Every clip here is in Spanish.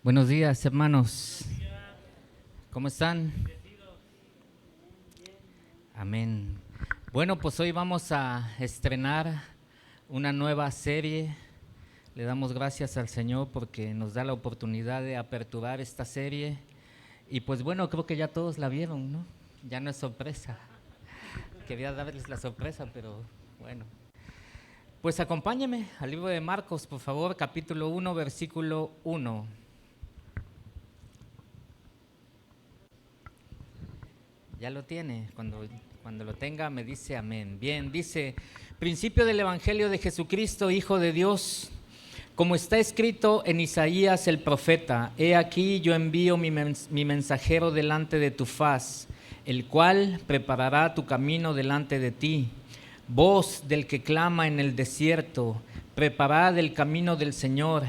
Buenos días, hermanos. ¿Cómo están? Amén. Bueno, pues hoy vamos a estrenar una nueva serie. Le damos gracias al Señor porque nos da la oportunidad de aperturar esta serie. Y pues bueno, creo que ya todos la vieron, ¿no? Ya no es sorpresa. Quería darles la sorpresa, pero bueno. Pues acompáñenme al libro de Marcos, por favor, capítulo 1, versículo 1. Ya lo tiene, cuando lo tenga me dice amén. Bien, dice, principio del Evangelio de Jesucristo, Hijo de Dios, como está escrito en Isaías el profeta, he aquí yo envío mi mensajero delante de tu faz, el cual preparará tu camino delante de ti. Voz del que clama en el desierto, preparad el camino del Señor,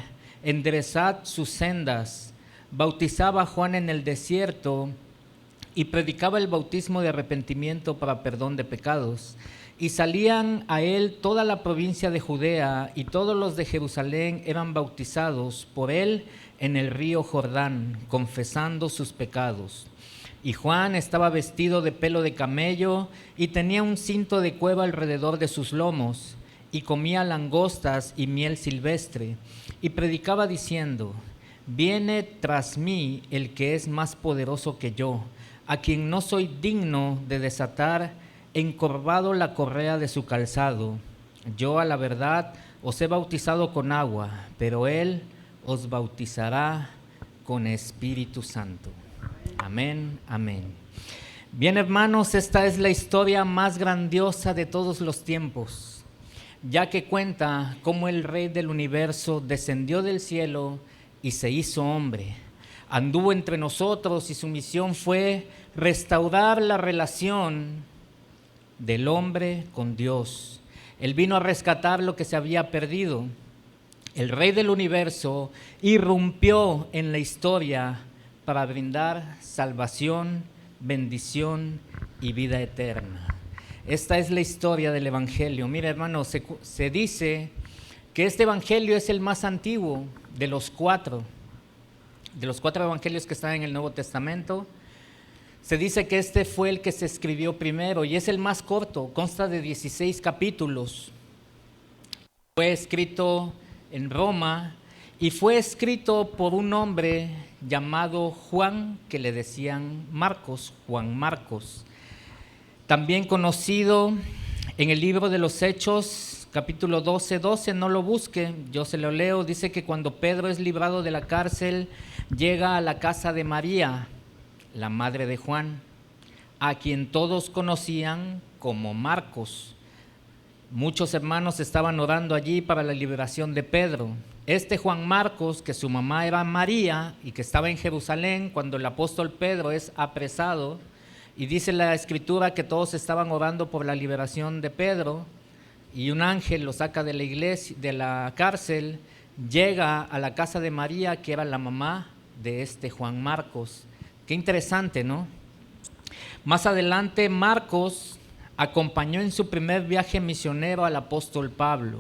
enderezad sus sendas. Bautizaba Juan en el desierto y predicaba el bautismo de arrepentimiento para perdón de pecados. Y salían a él toda la provincia de Judea, y todos los de Jerusalén eran bautizados por él en el río Jordán, confesando sus pecados. Y Juan estaba vestido de pelo de camello, y tenía un cinto de cueva alrededor de sus lomos, y comía langostas y miel silvestre, y predicaba diciendo, viene tras mí el que es más poderoso que yo, a quien no soy digno de desatar encorvado la correa de su calzado. Yo a la verdad os he bautizado con agua, pero él os bautizará con Espíritu Santo. Amén, amén. Bien, hermanos, esta es la historia más grandiosa de todos los tiempos, ya que cuenta cómo el Rey del universo descendió del cielo y se hizo hombre. Anduvo entre nosotros y su misión fue restaurar la relación del hombre con Dios. Él vino a rescatar lo que se había perdido. El Rey del universo irrumpió en la historia para brindar salvación, bendición y vida eterna. Esta es la historia del Evangelio. Mira, hermano, se dice que este Evangelio es el más antiguo de los cuatro evangelios que están en el Nuevo Testamento. Se dice que este fue el que se escribió primero y es el más corto, consta de 16 capítulos. Fue escrito en Roma y fue escrito por un hombre llamado Juan, que le decían Marcos, Juan Marcos. También conocido en el libro de los Hechos, capítulo 12, no lo busque, yo se lo leo. Dice que cuando Pedro es librado de la cárcel, llega a la casa de María, la madre de Juan, a quien todos conocían como Marcos. Muchos hermanos estaban orando allí para la liberación de Pedro. Este Juan Marcos, que su mamá era María y que estaba en Jerusalén cuando el apóstol Pedro es apresado, y dice la escritura que todos estaban orando por la liberación de Pedro, y un ángel lo saca de la iglesia, de la cárcel, llega a la casa de María, que era la mamá de este Juan Marcos. Qué interesante, ¿no? Más adelante, Marcos acompañó en su primer viaje misionero al apóstol Pablo.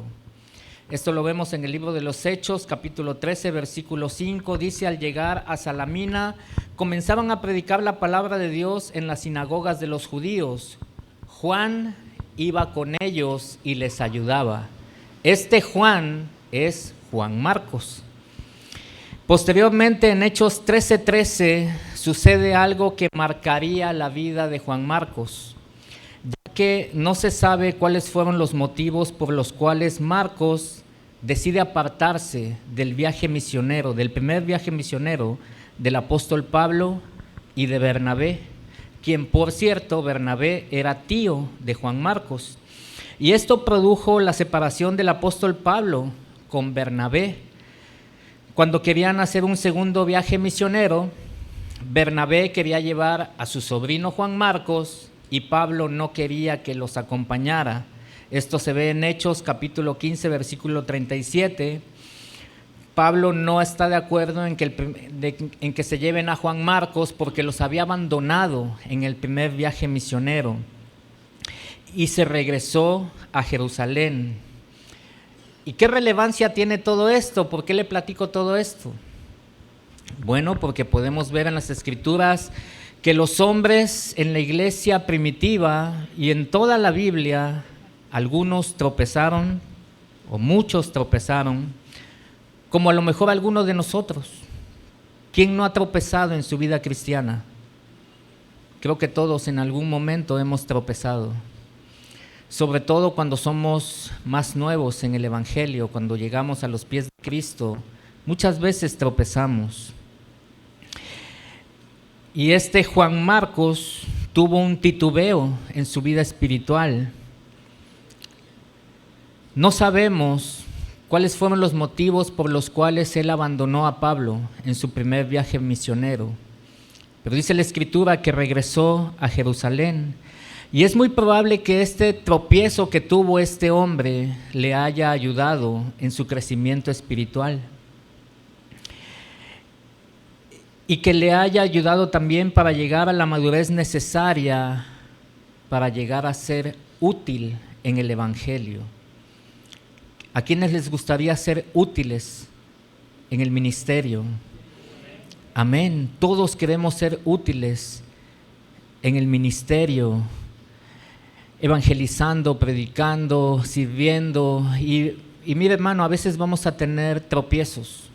Esto lo vemos en el libro de los Hechos, capítulo 13, versículo 5. Dice, al llegar a Salamina, comenzaban a predicar la palabra de Dios en las sinagogas de los judíos. Juan iba con ellos y les ayudaba. Este Juan es Juan Marcos. Posteriormente, en Hechos 13:13, sucede algo que marcaría la vida de Juan Marcos, ya que no se sabe cuáles fueron los motivos por los cuales Marcos decide apartarse del viaje misionero, del primer viaje misionero del apóstol Pablo y de Bernabé, quien, por cierto, Bernabé era tío de Juan Marcos. Y esto produjo la separación del apóstol Pablo con Bernabé. Cuando querían hacer un segundo viaje misionero, Bernabé quería llevar a su sobrino Juan Marcos y Pablo no quería que los acompañara. Esto se ve en Hechos capítulo 15, versículo 37. Pablo no está de acuerdo en que se lleven a Juan Marcos porque los había abandonado en el primer viaje misionero y se regresó a Jerusalén. ¿Y qué relevancia tiene todo esto? ¿Por qué le platico todo esto? Bueno, porque podemos ver en las Escrituras que los hombres en la iglesia primitiva y en toda la Biblia, algunos tropezaron o muchos tropezaron, como a lo mejor algunos de nosotros. ¿Quién no ha tropezado en su vida cristiana? Creo que todos en algún momento hemos tropezado, sobre todo cuando somos más nuevos en el Evangelio, cuando llegamos a los pies de Cristo, muchas veces tropezamos. Y Juan Marcos tuvo un titubeo en su vida espiritual. No sabemos cuáles fueron los motivos por los cuales él abandonó a Pablo en su primer viaje misionero. Pero dice la Escritura que regresó a Jerusalén. Y es muy probable que este tropiezo que tuvo este hombre le haya ayudado en su crecimiento espiritual. Y que le haya ayudado también para llegar a la madurez necesaria para llegar a ser útil en el Evangelio. ¿A quiénes les gustaría ser útiles en el ministerio? Amén. Todos queremos ser útiles en el ministerio, evangelizando, predicando, sirviendo. Y mire, hermano, a veces vamos a tener tropiezos.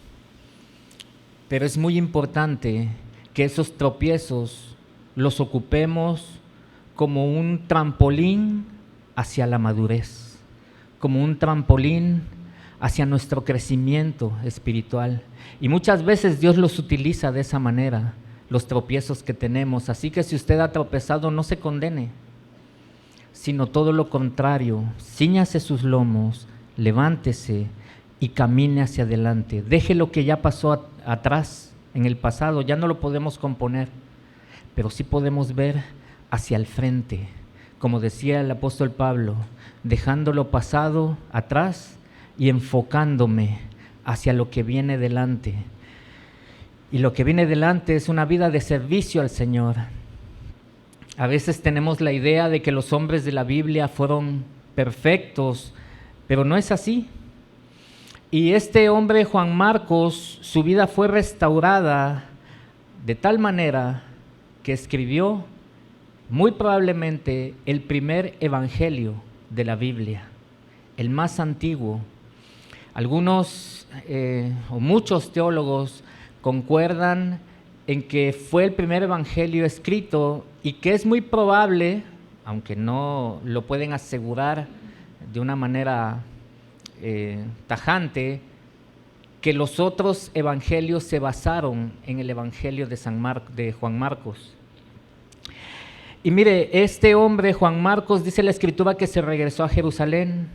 Pero es muy importante que esos tropiezos los ocupemos como un trampolín hacia la madurez, como un trampolín hacia nuestro crecimiento espiritual. Y muchas veces Dios los utiliza de esa manera, los tropiezos que tenemos. Así que si usted ha tropezado, no se condene, sino todo lo contrario, cíñase sus lomos, levántese y camine hacia adelante. Deje lo que ya pasó atrás, en el pasado, ya no lo podemos componer, pero sí podemos ver hacia el frente, como decía el apóstol Pablo, dejando lo pasado atrás y enfocándome hacia lo que viene delante. Y lo que viene delante es una vida de servicio al Señor. A veces tenemos la idea de que los hombres de la Biblia fueron perfectos, pero no es así. Y este hombre, Juan Marcos, su vida fue restaurada de tal manera que escribió muy probablemente el primer evangelio de la Biblia, el más antiguo. Algunos o muchos teólogos concuerdan en que fue el primer evangelio escrito y que es muy probable, aunque no lo pueden asegurar de una manera tajante, que los otros evangelios se basaron en el evangelio de Juan Marcos. Y mire, este hombre, Juan Marcos, dice la Escritura que se regresó a Jerusalén,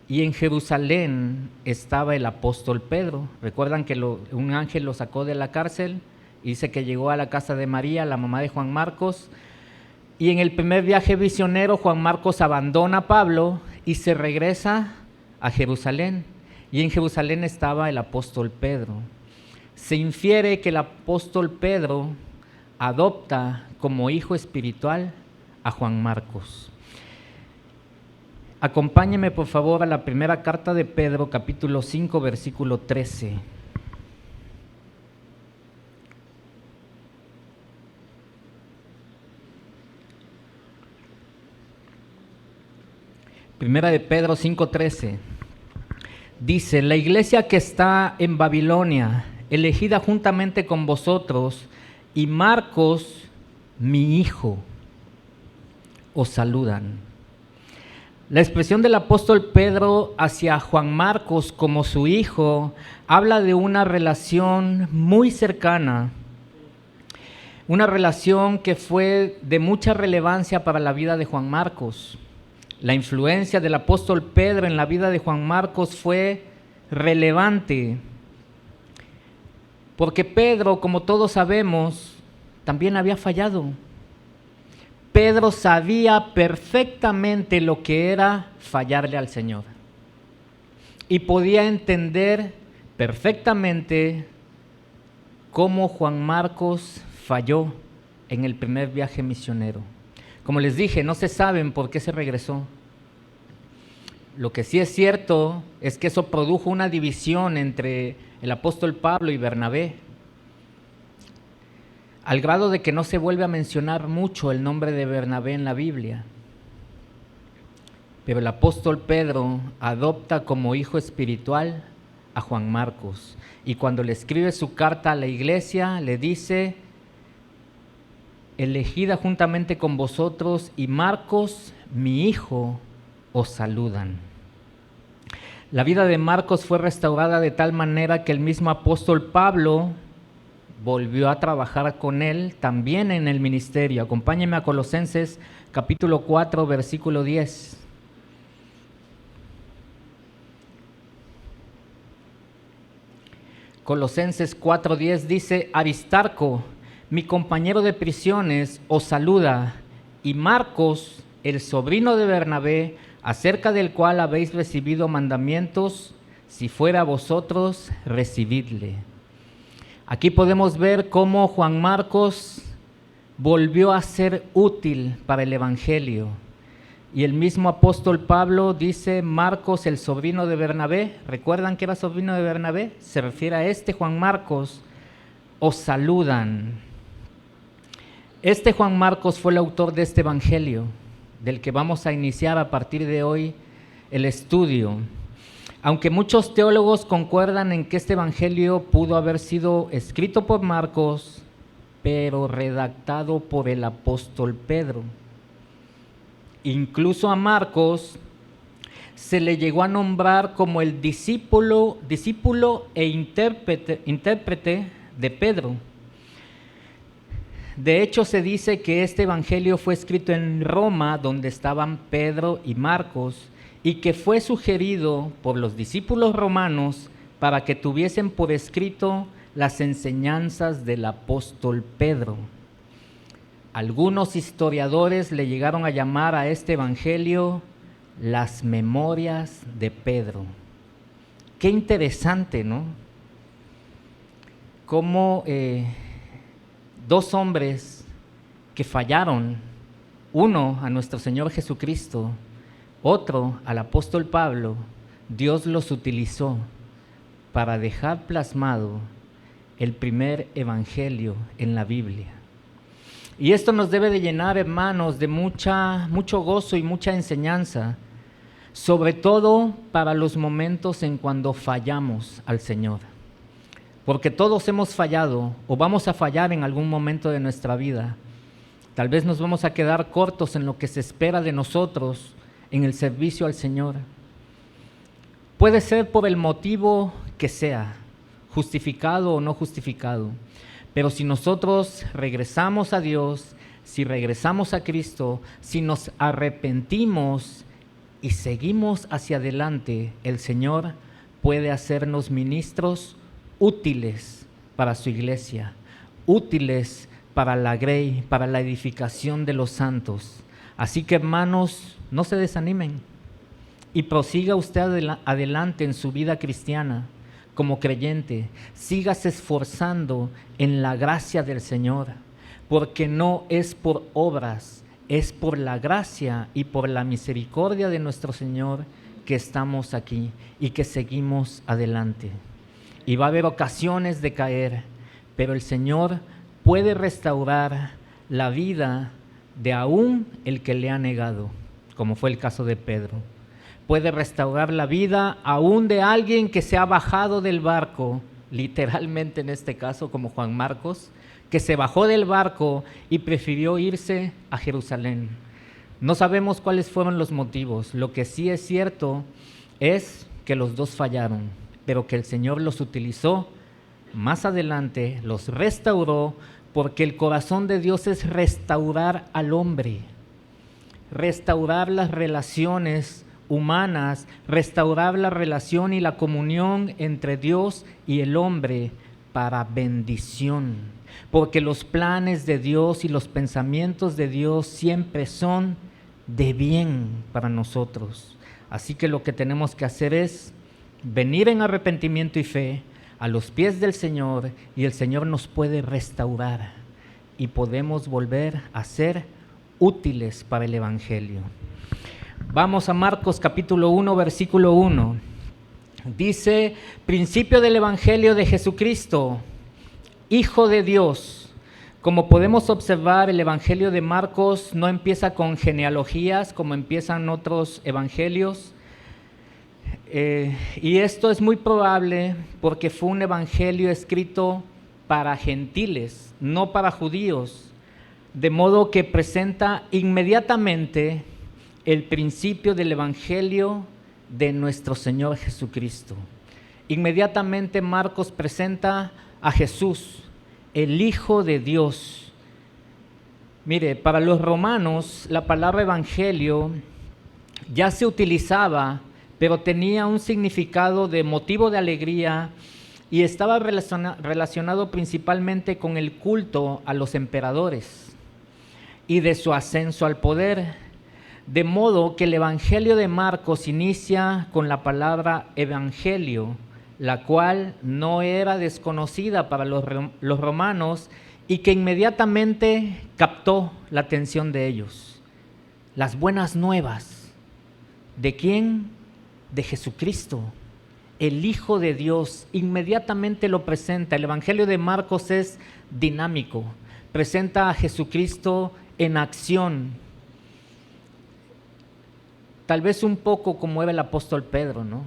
y en Jerusalén estaba el apóstol Pedro. Recuerdan que un ángel lo sacó de la cárcel y dice que llegó a la casa de María, la mamá de Juan Marcos, y en el primer viaje misionero Juan Marcos abandona a Pablo y se regresa a Jerusalén, y en Jerusalén estaba el apóstol Pedro. Se infiere que el apóstol Pedro adopta como hijo espiritual a Juan Marcos. Acompáñeme por favor a la primera carta de Pedro, capítulo 5, versículo 13. Primera de Pedro 5:13. Dice: la iglesia que está en Babilonia, elegida juntamente con vosotros, y Marcos, mi hijo, os saludan. La expresión del apóstol Pedro hacia Juan Marcos como su hijo habla de una relación muy cercana, una relación que fue de mucha relevancia para la vida de Juan Marcos. La influencia del apóstol Pedro en la vida de Juan Marcos fue relevante, porque Pedro, como todos sabemos, también había fallado. Pedro sabía perfectamente lo que era fallarle al Señor y podía entender perfectamente cómo Juan Marcos falló en el primer viaje misionero. Como les dije, no se saben por qué se regresó. Lo que sí es cierto es que eso produjo una división entre el apóstol Pablo y Bernabé. al grado de que no se vuelve a mencionar mucho el nombre de Bernabé en la Biblia. Pero el apóstol Pedro adopta como hijo espiritual a Juan Marcos, y cuando le escribe su carta a la iglesia, le dice: elegida juntamente con vosotros, y Marcos, mi hijo, os saludan. La vida de Marcos fue restaurada de tal manera que el mismo apóstol Pablo volvió a trabajar con él también en el ministerio. Acompáñenme a Colosenses capítulo 4, versículo 10. Colosenses 4:10 dice: Aristarco, mi compañero de prisiones, os saluda, y Marcos, el sobrino de Bernabé, acerca del cual habéis recibido mandamientos, si fuera a vosotros, recibidle. Aquí podemos ver cómo Juan Marcos volvió a ser útil para el evangelio. Y el mismo apóstol Pablo dice: Marcos, el sobrino de Bernabé, ¿recuerdan que era sobrino de Bernabé? Se refiere a este Juan Marcos, os saludan. Este Juan Marcos fue el autor de este evangelio, del que vamos a iniciar a partir de hoy el estudio. Aunque muchos teólogos concuerdan en que este evangelio pudo haber sido escrito por Marcos, pero redactado por el apóstol Pedro. Incluso a Marcos se le llegó a nombrar como el discípulo e intérprete de Pedro. De hecho, se dice que este evangelio fue escrito en Roma, donde estaban Pedro y Marcos, y que fue sugerido por los discípulos romanos para que tuviesen por escrito las enseñanzas del apóstol Pedro. Algunos historiadores le llegaron a llamar a este evangelio las memorias de Pedro. Qué interesante, ¿no? Cómo dos hombres que fallaron, uno a nuestro Señor Jesucristo, otro al apóstol Pablo, Dios los utilizó para dejar plasmado el primer evangelio en la Biblia. Y esto nos debe de llenar, hermanos, de mucho gozo y mucha enseñanza, sobre todo para los momentos en cuando fallamos al Señor. Porque todos hemos fallado o vamos a fallar en algún momento de nuestra vida. Tal vez nos vamos a quedar cortos en lo que se espera de nosotros en el servicio al Señor. Puede ser por el motivo que sea, justificado o no justificado. Pero si nosotros regresamos a Dios, si regresamos a Cristo, si nos arrepentimos y seguimos hacia adelante, el Señor puede hacernos ministros útiles para su iglesia, útiles para la grey, para la edificación de los santos. Así que, hermanos, no se desanimen y prosiga usted adelante en su vida cristiana. Como creyente, sígase esforzando en la gracia del Señor, porque no es por obras, es por la gracia y por la misericordia de nuestro Señor que estamos aquí y que seguimos adelante. Y va a haber ocasiones de caer, pero el Señor puede restaurar la vida de aún el que le ha negado, como fue el caso de Pedro. Puede restaurar la vida aún de alguien que se ha bajado del barco, literalmente en este caso como Juan Marcos, que se bajó del barco y prefirió irse a Jerusalén. No sabemos cuáles fueron los motivos. Lo que sí es cierto es que los dos fallaron, pero que el Señor los utilizó más adelante, los restauró, porque el corazón de Dios es restaurar al hombre, restaurar las relaciones humanas, restaurar la relación y la comunión entre Dios y el hombre para bendición, porque los planes de Dios y los pensamientos de Dios siempre son de bien para nosotros. Así que lo que tenemos que hacer es venir en arrepentimiento y fe a los pies del Señor, y el Señor nos puede restaurar y podemos volver a ser útiles para el evangelio. Vamos a Marcos capítulo 1, versículo 1. Dice: principio del evangelio de Jesucristo, Hijo de Dios, Como podemos observar, el Evangelio de Marcos no empieza con genealogías como empiezan otros evangelios. Y esto es muy probable porque fue un evangelio escrito para gentiles, no para judíos, de modo que presenta inmediatamente el principio del evangelio de nuestro Señor Jesucristo. Inmediatamente Marcos presenta a Jesús, el Hijo de Dios. Mire, para los romanos la palabra evangelio ya se utilizaba, pero tenía un significado de motivo de alegría y estaba relacionado principalmente con el culto a los emperadores y de su ascenso al poder. De modo que el Evangelio de Marcos inicia con la palabra evangelio, la cual no era desconocida para los romanos y que inmediatamente captó la atención de ellos. Las buenas nuevas. ¿De quién? De Jesucristo, el Hijo de Dios. Inmediatamente lo presenta. El Evangelio de Marcos es dinámico, presenta a Jesucristo en acción, tal vez un poco como era el apóstol Pedro, ¿no?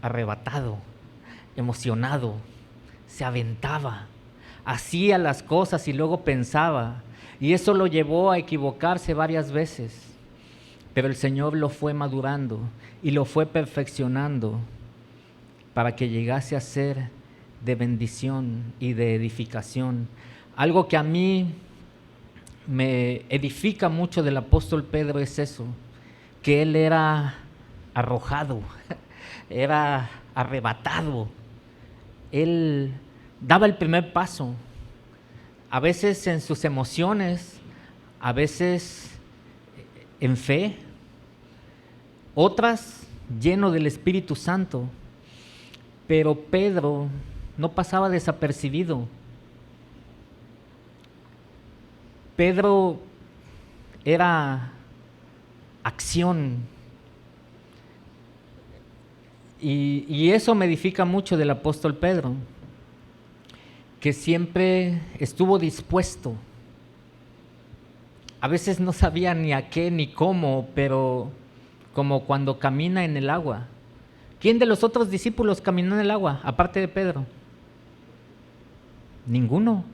Arrebatado, emocionado, se aventaba, hacía las cosas y luego pensaba, y eso lo llevó a equivocarse varias veces. Pero el Señor lo fue madurando y lo fue perfeccionando para que llegase a ser de bendición y de edificación. Algo que a mí me edifica mucho del apóstol Pedro es eso, que él era arrojado, era arrebatado. Él daba el primer paso, a veces en sus emociones, a veces en fe, otras lleno del Espíritu Santo, pero Pedro no pasaba desapercibido. Pedro era acción, y eso me edifica mucho del apóstol Pedro, que siempre estuvo dispuesto. A veces no sabía ni a qué ni cómo, pero como cuando camina en el agua. ¿Quién de los otros discípulos caminó en el agua, aparte de Pedro? Ninguno.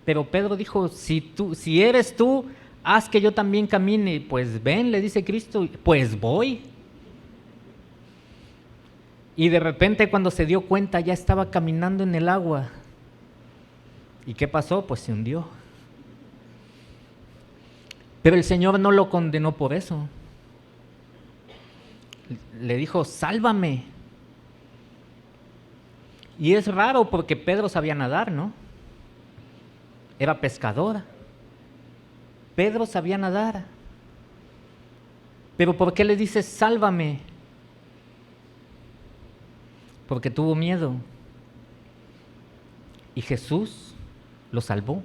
Pero Pedro dijo, si eres tú, haz que yo también camine. Pues ven, le dice Cristo, pues voy. Y de repente cuando se dio cuenta ya estaba caminando en el agua. ¿Y qué pasó? Pues se hundió. Pero el Señor no lo condenó por eso. Le dijo, sálvame. Y es raro porque Pedro sabía nadar, ¿no? Era pescador. Pedro sabía nadar. Pero ¿por qué le dice sálvame? Porque tuvo miedo. Y Jesús lo salvó.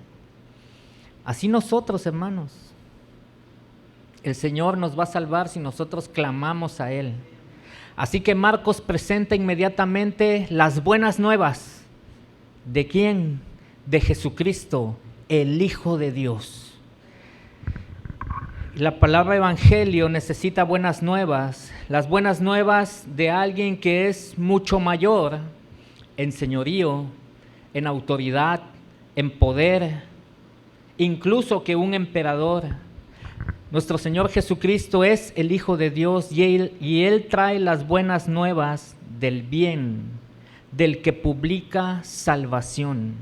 Así nosotros, hermanos. El Señor nos va a salvar si nosotros clamamos a Él. Así que Marcos presenta inmediatamente las buenas nuevas. ¿De quién? De Jesucristo, el Hijo de Dios. La palabra evangelio necesita buenas nuevas. Las buenas nuevas de alguien que es mucho mayor en señorío, en autoridad, en poder, incluso que un emperador. Nuestro Señor Jesucristo es el Hijo de Dios y Él trae las buenas nuevas del bien, del que publica salvación.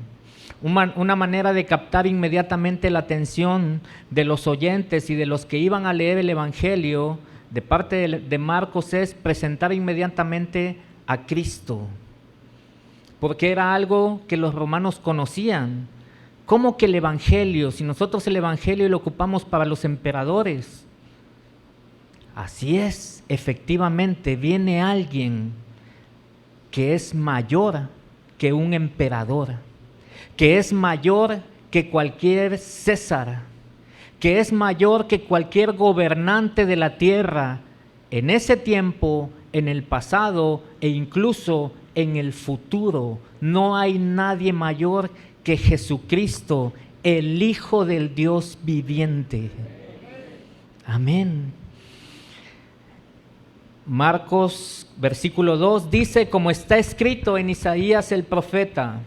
Una manera de captar inmediatamente la atención de los oyentes y de los que iban a leer el Evangelio de parte de Marcos es presentar inmediatamente a Cristo, porque era algo que los romanos conocían. ¿Cómo que el Evangelio? Si nosotros el Evangelio lo ocupamos para los emperadores. Así es, efectivamente, viene alguien que es mayor que un emperador, que es mayor que cualquier César, que es mayor que cualquier gobernante de la tierra, en ese tiempo, en el pasado e incluso en el futuro. No hay nadie mayor que Jesucristo, el Hijo del Dios viviente. Amén. Marcos, versículo 2, dice, como está escrito en Isaías el profeta: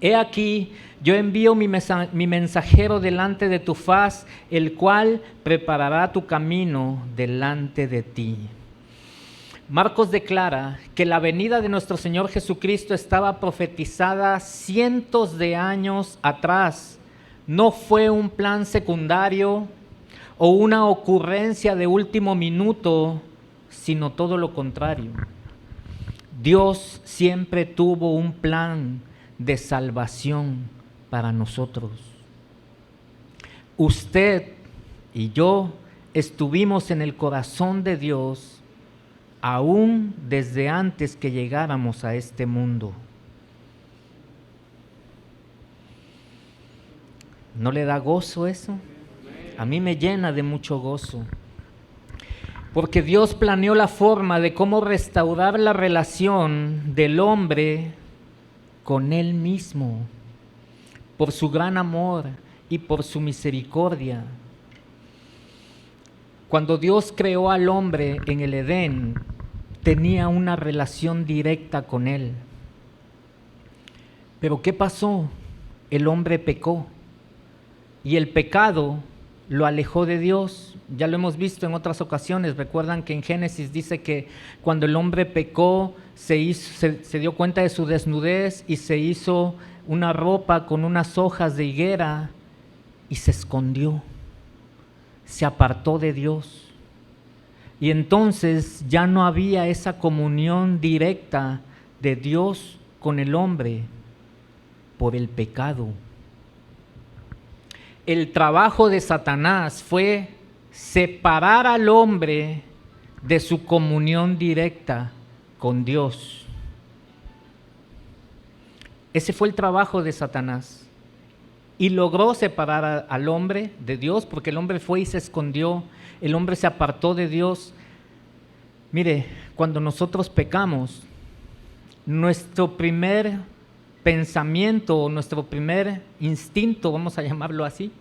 He aquí, yo envío mi mensajero delante de tu faz, el cual preparará tu camino delante de ti. Marcos declara que la venida de nuestro Señor Jesucristo estaba profetizada cientos de años atrás. No fue un plan secundario o una ocurrencia de último minuto, sino todo lo contrario. Dios siempre tuvo un plan de salvación para nosotros. Usted y yo estuvimos en el corazón de Dios aún desde antes que llegáramos a este mundo. ¿No le da gozo eso? A mí me llena de mucho gozo. Porque Dios planeó la forma de cómo restaurar la relación del hombre con Él mismo, por su gran amor y por su misericordia. Cuando Dios creó al hombre en el Edén, tenía una relación directa con Él. Pero ¿qué pasó? El hombre pecó y el pecado lo alejó de Dios. Ya lo hemos visto en otras ocasiones. Recuerdan que en Génesis dice que cuando el hombre pecó se dio cuenta de su desnudez y se hizo una ropa con unas hojas de higuera y se escondió, se apartó de Dios. Y entonces ya no había esa comunión directa de Dios con el hombre por el pecado. El trabajo de Satanás fue separar al hombre de su comunión directa con Dios. Ese fue el trabajo de Satanás. Y logró separar al hombre de Dios, porque el hombre fue y se escondió, el hombre se apartó de Dios. Mire, cuando nosotros pecamos, nuestro primer pensamiento, nuestro primer instinto, vamos a llamarlo así,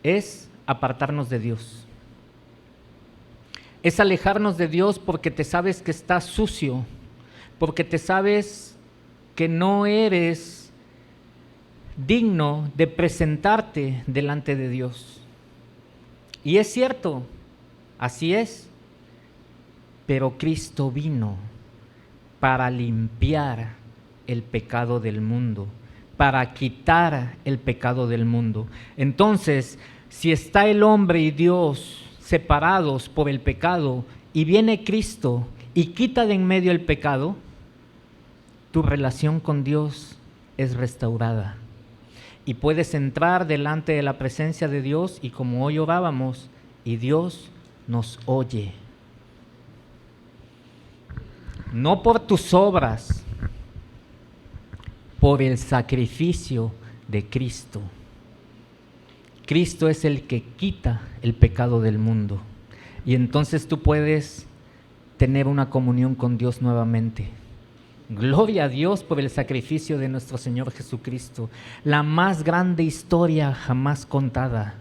es apartarnos de Dios. Es alejarnos de Dios porque te sabes que estás sucio, porque te sabes que no eres digno de presentarte delante de Dios. Y es cierto, así es, pero Cristo vino para limpiar el pecado del mundo, para quitar el pecado del mundo. Entonces, si está el hombre y Dios separados por el pecado y viene Cristo y quita de en medio el pecado, tu relación con Dios es restaurada. Y puedes entrar delante de la presencia de Dios y como hoy orábamos, y Dios nos oye. No por tus obras, por el sacrificio de Cristo. Cristo es el que quita el pecado del mundo. Y entonces tú puedes tener una comunión con Dios nuevamente. Gloria a Dios por el sacrificio de nuestro Señor Jesucristo, la más grande historia jamás contada,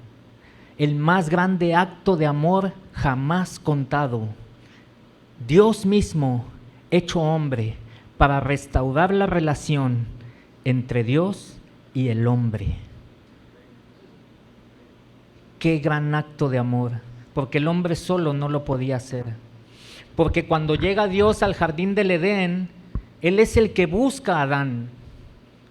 el más grande acto de amor jamás contado. Dios mismo hecho hombre para restaurar la relación entre Dios y el hombre. Qué gran acto de amor, porque el hombre solo no lo podía hacer. Porque cuando llega Dios al jardín del Edén, Él es el que busca a Adán.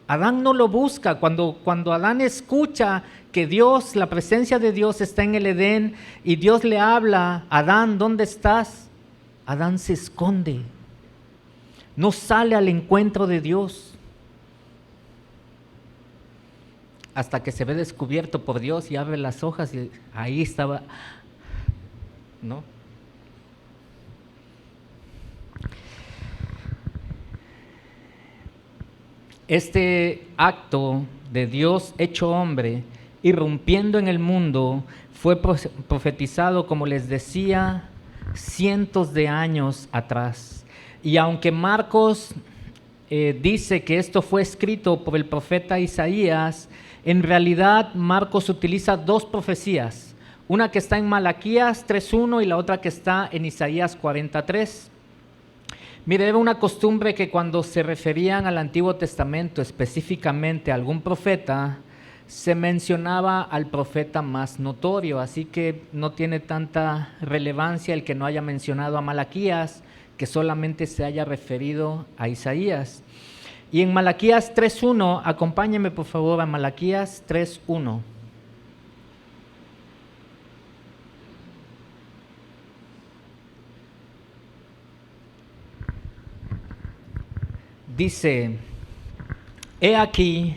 Adán no lo busca. Cuando Adán escucha que Dios, la presencia de Dios está en el Edén y Dios le habla, Adán, ¿dónde estás? Adán se esconde. No sale al encuentro de Dios. Hasta que se ve descubierto por Dios y abre las hojas y ahí estaba, ¿no? Este acto de Dios hecho hombre, irrumpiendo en el mundo, fue profetizado, como les decía, cientos de años atrás. Y aunque Marcos dice que esto fue escrito por el profeta Isaías, en realidad Marcos utiliza dos profecías, una que está en Malaquías 3:1 y la otra que está en Isaías 43. Mire, era una costumbre que cuando se referían al Antiguo Testamento, específicamente a algún profeta, se mencionaba al profeta más notorio, así que no tiene tanta relevancia el que no haya mencionado a Malaquías, que solamente se haya referido a Isaías. Y en Malaquías 3:1, acompáñeme por favor a Malaquías 3:1. Dice: he aquí,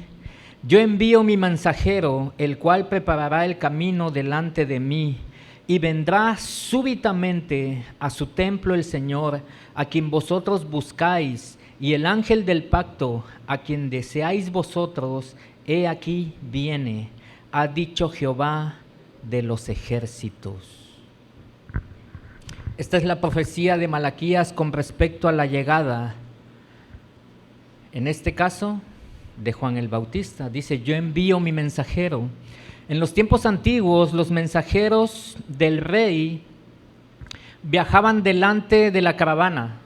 yo envío mi mensajero, el cual preparará el camino delante de mí, y vendrá súbitamente a su templo el Señor, a quien vosotros buscáis, y el ángel del pacto, a quien deseáis vosotros, he aquí viene, ha dicho Jehová de los ejércitos. Esta es la profecía de Malaquías con respecto a la llegada, en este caso, de Juan el Bautista. Dice: yo envío mi mensajero. En los tiempos antiguos, los mensajeros del rey viajaban delante de la caravana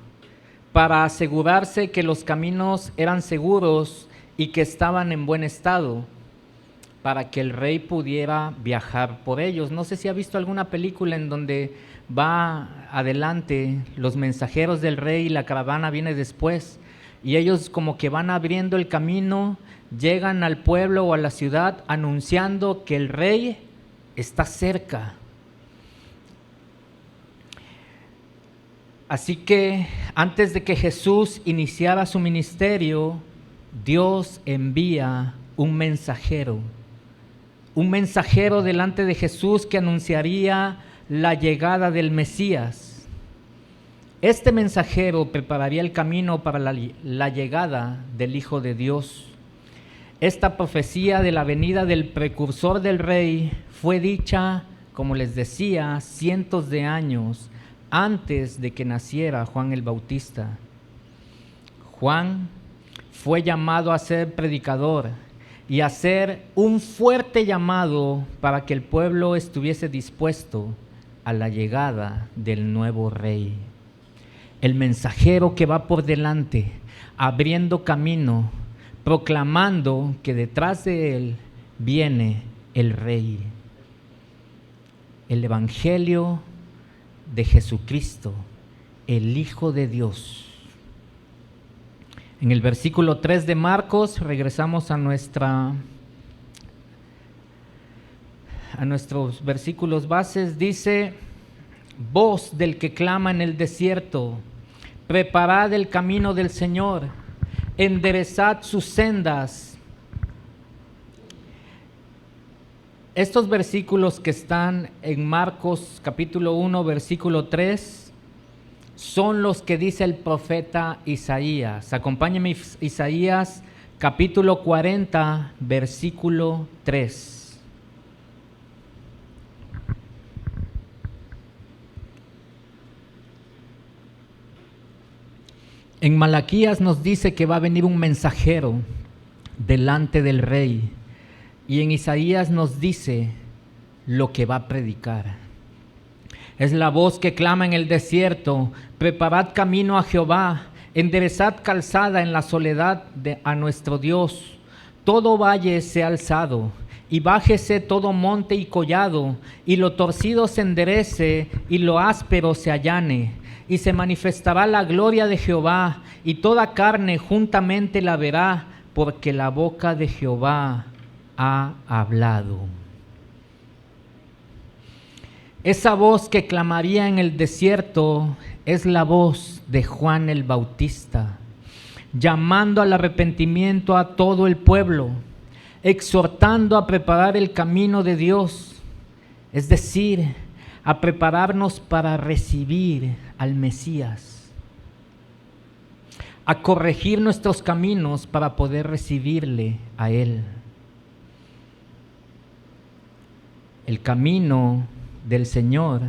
para asegurarse que los caminos eran seguros y que estaban en buen estado, para que el rey pudiera viajar por ellos. No sé si ha visto alguna película en donde va adelante los mensajeros del rey y la caravana viene después, y ellos como que van abriendo el camino, llegan al pueblo o a la ciudad anunciando que el rey está cerca. Así que antes de que Jesús iniciara su ministerio, Dios envía un mensajero delante de Jesús que anunciaría la llegada del Mesías. Este mensajero prepararía el camino para la llegada del Hijo de Dios. Esta profecía de la venida del precursor del rey fue dicha, como les decía, cientos de años antes de que naciera Juan el Bautista. Juan fue llamado a ser predicador y a hacer un fuerte llamado para que el pueblo estuviese dispuesto a la llegada del nuevo rey. El mensajero que va por delante, abriendo camino, proclamando que detrás de él viene el rey. El evangelio de Jesucristo, el Hijo de Dios. En el versículo 3 de Marcos, regresamos a nuestros versículos bases, dice: voz del que clama en el desierto, preparad el camino del Señor, enderezad sus sendas. Estos versículos que están en Marcos capítulo 1, versículo 3, son los que dice el profeta Isaías. Acompáñenme, Isaías capítulo 40, versículo 3. En Malaquías nos dice que va a venir un mensajero delante del rey, y en Isaías nos dice lo que va a predicar. Es la voz que clama en el desierto: preparad camino a Jehová, enderezad calzada en la soledad a nuestro Dios. Todo valle sea alzado, y bájese todo monte y collado, y lo torcido se enderece, y lo áspero se allane. Y se manifestará la gloria de Jehová, y toda carne juntamente la verá, porque la boca de Jehová ha hablado. Esa voz que clamaría en el desierto es la voz de Juan el Bautista, llamando al arrepentimiento a todo el pueblo, exhortando a preparar el camino de Dios, es decir, a prepararnos para recibir al Mesías, a corregir nuestros caminos para poder recibirle a Él. El camino del Señor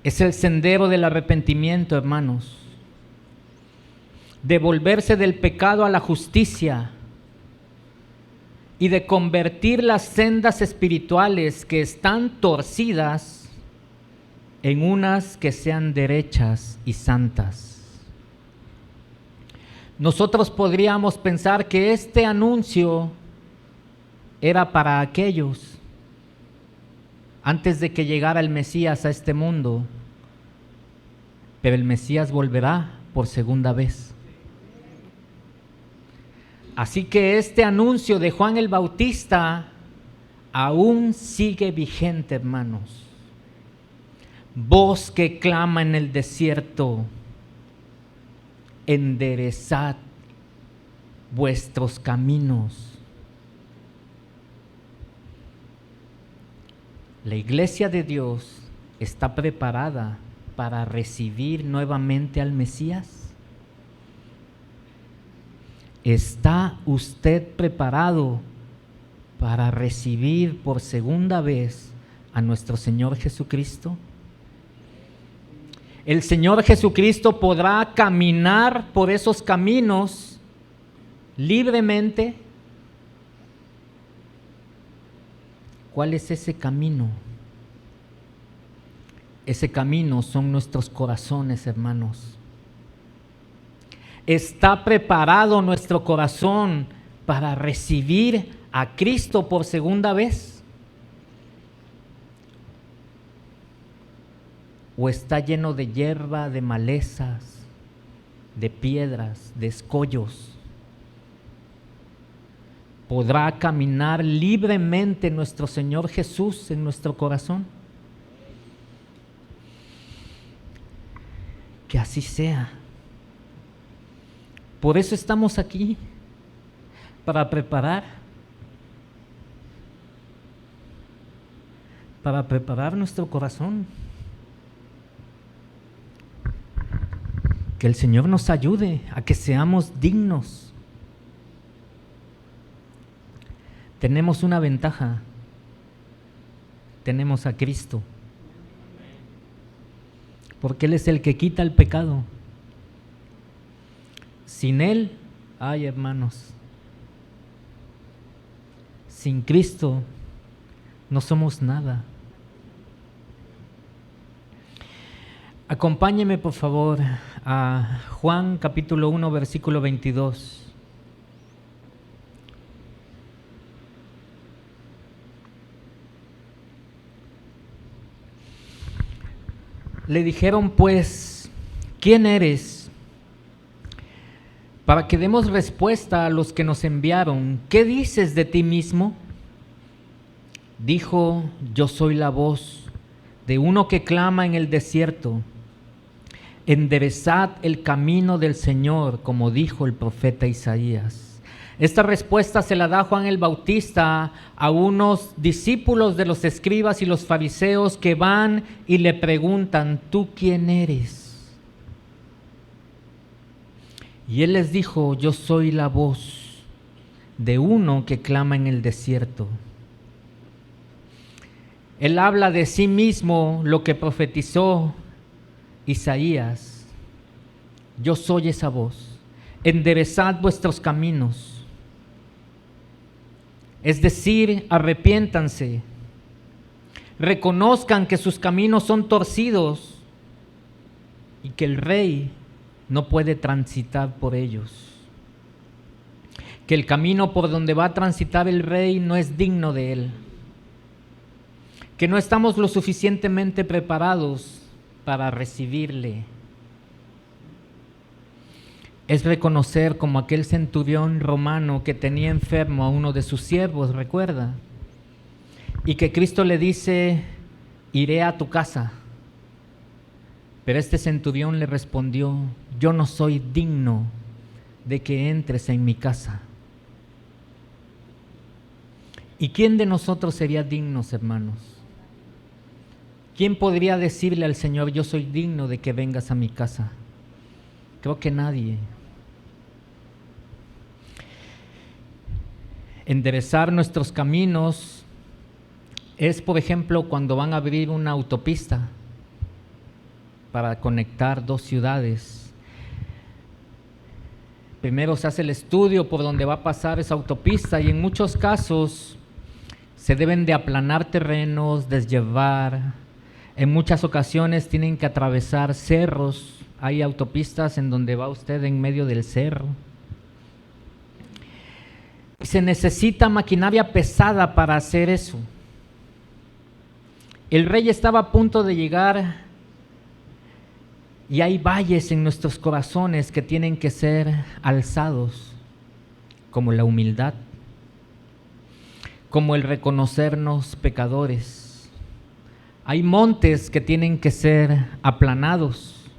es el sendero del arrepentimiento, hermanos. de volverse del pecado a la justicia y de convertir las sendas espirituales que están torcidas en unas que sean derechas y santas. Nosotros podríamos pensar que este anuncio era para aquellos antes de que llegara el Mesías a este mundo, pero el Mesías volverá por segunda vez. Así que este anuncio de Juan el Bautista aún sigue vigente, hermanos. Voz que clama en el desierto, enderezad vuestros caminos. La iglesia de Dios está preparada para recibir nuevamente al Mesías. ¿Está usted preparado para recibir por segunda vez a nuestro Señor Jesucristo? El Señor Jesucristo podrá caminar por esos caminos libremente. ¿Cuál es ese camino? Ese camino son nuestros corazones, hermanos. ¿Está preparado nuestro corazón para recibir a Cristo por segunda vez? ¿O está lleno de hierba, de malezas, de piedras, de escollos? ¿Podrá caminar libremente nuestro Señor Jesús en nuestro corazón? Que así sea. Por eso estamos aquí, para preparar nuestro corazón. Que el Señor nos ayude a que seamos dignos. Tenemos una ventaja. Tenemos a Cristo. Porque Él es el que quita el pecado. Sin Él, ay hermanos, sin Cristo no somos nada. Acompáñeme por favor a Juan capítulo 1 versículo 22. Le dijeron pues, ¿quién eres? Para que demos respuesta a los que nos enviaron. ¿Qué dices de ti mismo? Dijo, yo soy la voz de uno que clama en el desierto. Enderezad el camino del Señor, como dijo el profeta Isaías. Esta respuesta se la da Juan el Bautista a unos discípulos de los escribas y los fariseos que van y le preguntan, ¿tú quién eres? Y él les dijo, yo soy la voz de uno que clama en el desierto. Él habla de sí mismo lo que profetizó Isaías. Yo soy esa voz. Enderezad vuestros caminos. Es decir, arrepiéntanse. Reconozcan que sus caminos son torcidos y que el Rey no puede transitar por ellos. Que el camino por donde va a transitar el Rey no es digno de Él. Que no estamos lo suficientemente preparados para recibirle. Es reconocer como aquel centurión romano que tenía enfermo a uno de sus siervos, ¿recuerda? Y que Cristo le dice, iré a tu casa. Pero este centurión le respondió, yo no soy digno de que entres en mi casa. ¿Y quién de nosotros sería digno, hermanos? ¿Quién podría decirle al Señor, yo soy digno de que vengas a mi casa? Creo que nadie. Enderezar nuestros caminos es, por ejemplo, cuando van a abrir una autopista para conectar dos ciudades. Primero se hace el estudio por donde va a pasar esa autopista y en muchos casos se deben de aplanar terrenos, desyevar. En muchas ocasiones tienen que atravesar cerros. Hay autopistas en donde va usted en medio del cerro. Se necesita maquinaria pesada para hacer eso. El rey estaba a punto de llegar y hay valles en nuestros corazones que tienen que ser alzados, como la humildad, como el reconocernos pecadores. Hay montes que tienen que ser aplanados,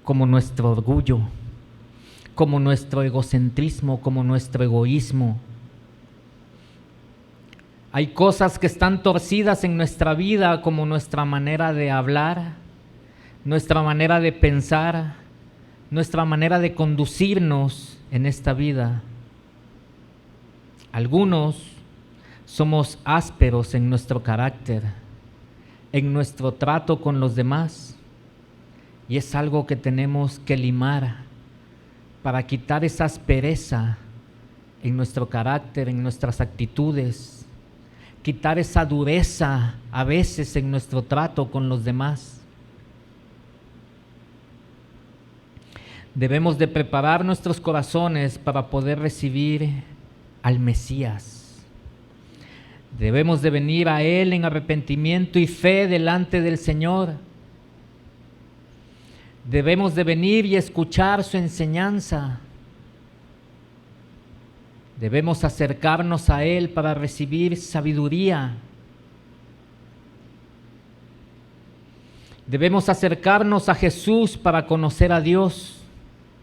como nuestro orgullo, como nuestro egocentrismo, como nuestro egoísmo. Hay cosas que están torcidas en nuestra vida, como nuestra manera de hablar, nuestra manera de pensar, nuestra manera de conducirnos en esta vida. Algunos somos ásperos en nuestro carácter, en nuestro trato con los demás, y es algo que tenemos que limar para quitar esa aspereza en nuestro carácter, en nuestras actitudes, quitar esa dureza a veces en nuestro trato con los demás. Debemos de preparar nuestros corazones para poder recibir al Mesías. Debemos de venir a Él en arrepentimiento y fe delante del Señor. Debemos de venir y escuchar su enseñanza. Debemos acercarnos a Él para recibir sabiduría. Debemos acercarnos a Jesús para conocer a Dios,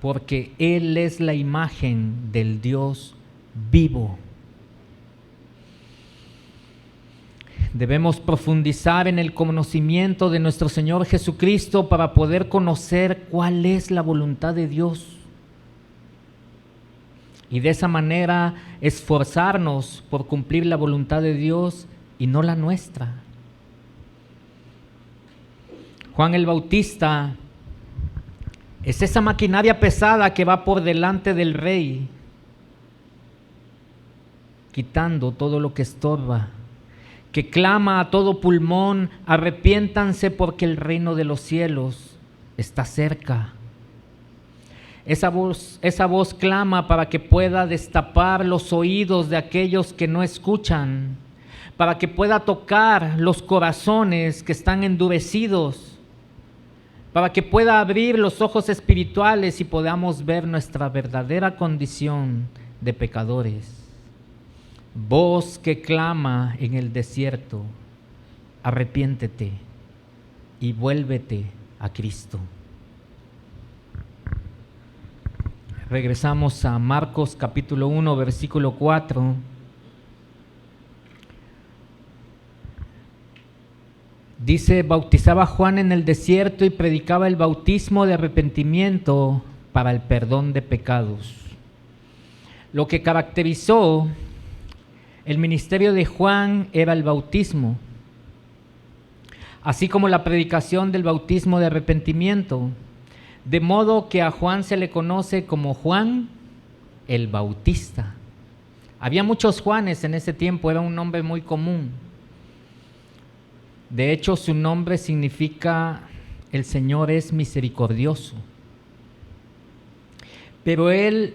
porque Él es la imagen del Dios vivo. Debemos profundizar en el conocimiento de nuestro Señor Jesucristo para poder conocer cuál es la voluntad de Dios. Y de esa manera esforzarnos por cumplir la voluntad de Dios y no la nuestra. Juan el Bautista es esa maquinaria pesada que va por delante del rey, quitando todo lo que estorba, que clama a todo pulmón: arrepiéntanse porque el reino de los cielos está cerca. Esa voz clama para que pueda destapar los oídos de aquellos que no escuchan, para que pueda tocar los corazones que están endurecidos, para que pueda abrir los ojos espirituales y podamos ver nuestra verdadera condición de pecadores. Voz que clama en el desierto: arrepiéntete y vuélvete a Cristo. Regresamos a Marcos capítulo 1, versículo 4. Dice: bautizaba Juan en el desierto y predicaba el bautismo de arrepentimiento para el perdón de pecados. Lo que caracterizó el ministerio de Juan era el bautismo, así como la predicación del bautismo de arrepentimiento, de modo que a Juan se le conoce como Juan el Bautista. Había muchos Juanes en ese tiempo, era un nombre muy común. De hecho, su nombre significa el Señor es misericordioso. Pero él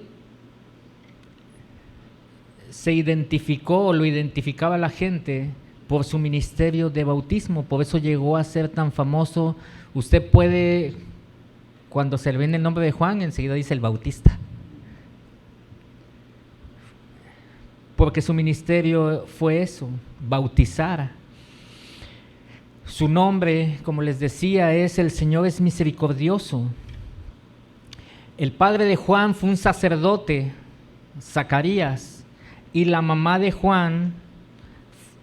se identificó, lo identificaba la gente por su ministerio de bautismo, por eso llegó a ser tan famoso. Usted puede, cuando se le viene el nombre de Juan, enseguida dice el Bautista, porque su ministerio fue eso, bautizar. Su nombre, como les decía, es el Señor es misericordioso. El padre de Juan fue un sacerdote, Zacarías, y la mamá de Juan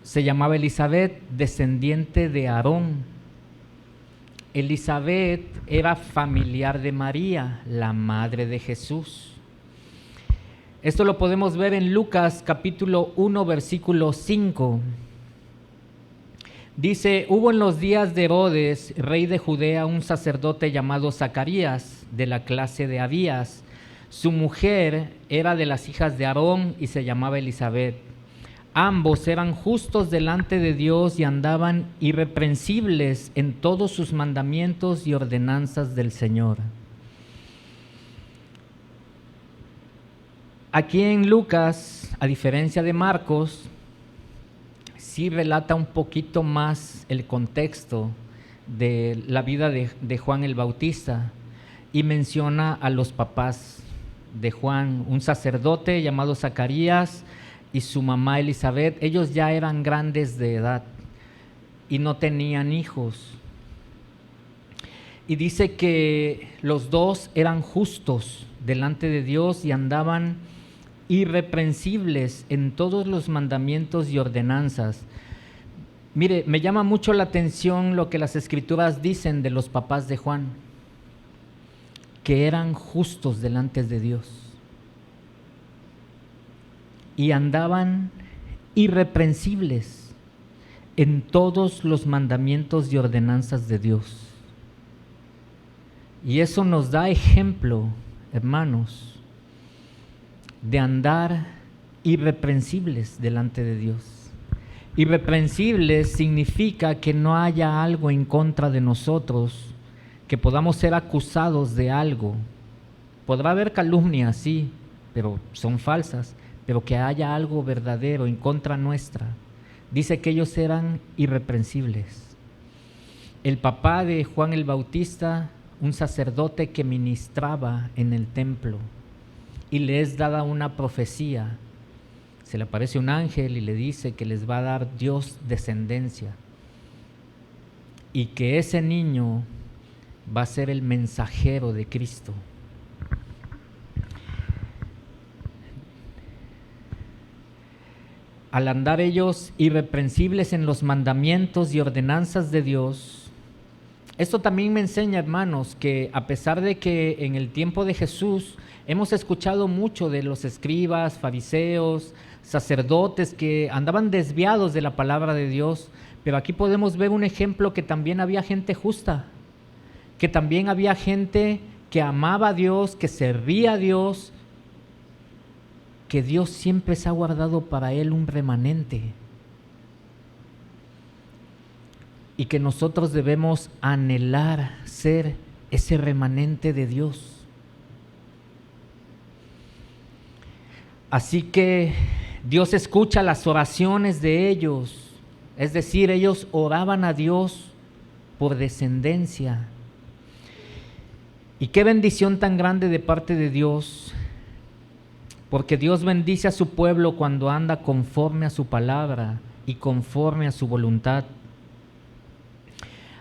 se llamaba Elizabeth, descendiente de Aarón. Elizabeth era familiar de María, la madre de Jesús. Esto lo podemos ver en Lucas capítulo 1, versículo 5. Dice: hubo en los días de Herodes, rey de Judea, un sacerdote llamado Zacarías, de la clase de Abías. Su mujer era de las hijas de Aarón y se llamaba Elizabeth. Ambos eran justos delante de Dios y andaban irreprensibles en todos sus mandamientos y ordenanzas del Señor. Aquí en Lucas, a diferencia de Marcos, sí relata un poquito más el contexto de la vida de Juan el Bautista y menciona a los papás de Juan, un sacerdote llamado Zacarías y su mamá Elizabeth. Ellos ya eran grandes de edad y no tenían hijos. Y dice que los dos eran justos delante de Dios y andaban irreprensibles en todos los mandamientos y ordenanzas. Mire, me llama mucho la atención lo que las Escrituras dicen de los papás de Juan, que eran justos delante de Dios y andaban irreprensibles en todos los mandamientos y ordenanzas de Dios. Y eso nos da ejemplo, hermanos, de andar irreprensibles delante de Dios. Irreprensibles significa que no haya algo en contra de nosotros, que podamos ser acusados de algo. Podrá haber calumnias, sí, pero son falsas, pero que haya algo verdadero en contra nuestra. Dice que ellos eran irreprensibles. El papá de Juan el Bautista, un sacerdote que ministraba en el templo, y le es dada una profecía. Se le aparece un ángel y le dice que les va a dar Dios descendencia y que ese niño va a ser el mensajero de Cristo. Al andar ellos irreprensibles en los mandamientos y ordenanzas de Dios, esto también me enseña, hermanos, que a pesar de que en el tiempo de Jesús hemos escuchado mucho de los escribas, fariseos, sacerdotes que andaban desviados de la palabra de Dios, pero aquí podemos ver un ejemplo que también había gente justa, que también había gente que amaba a Dios, que servía a Dios, que Dios siempre se ha guardado para él un remanente y que nosotros debemos anhelar ser ese remanente de Dios. Así que Dios escucha las oraciones de ellos, es decir, ellos oraban a Dios por descendencia. Y qué bendición tan grande de parte de Dios, porque Dios bendice a su pueblo cuando anda conforme a su palabra y conforme a su voluntad.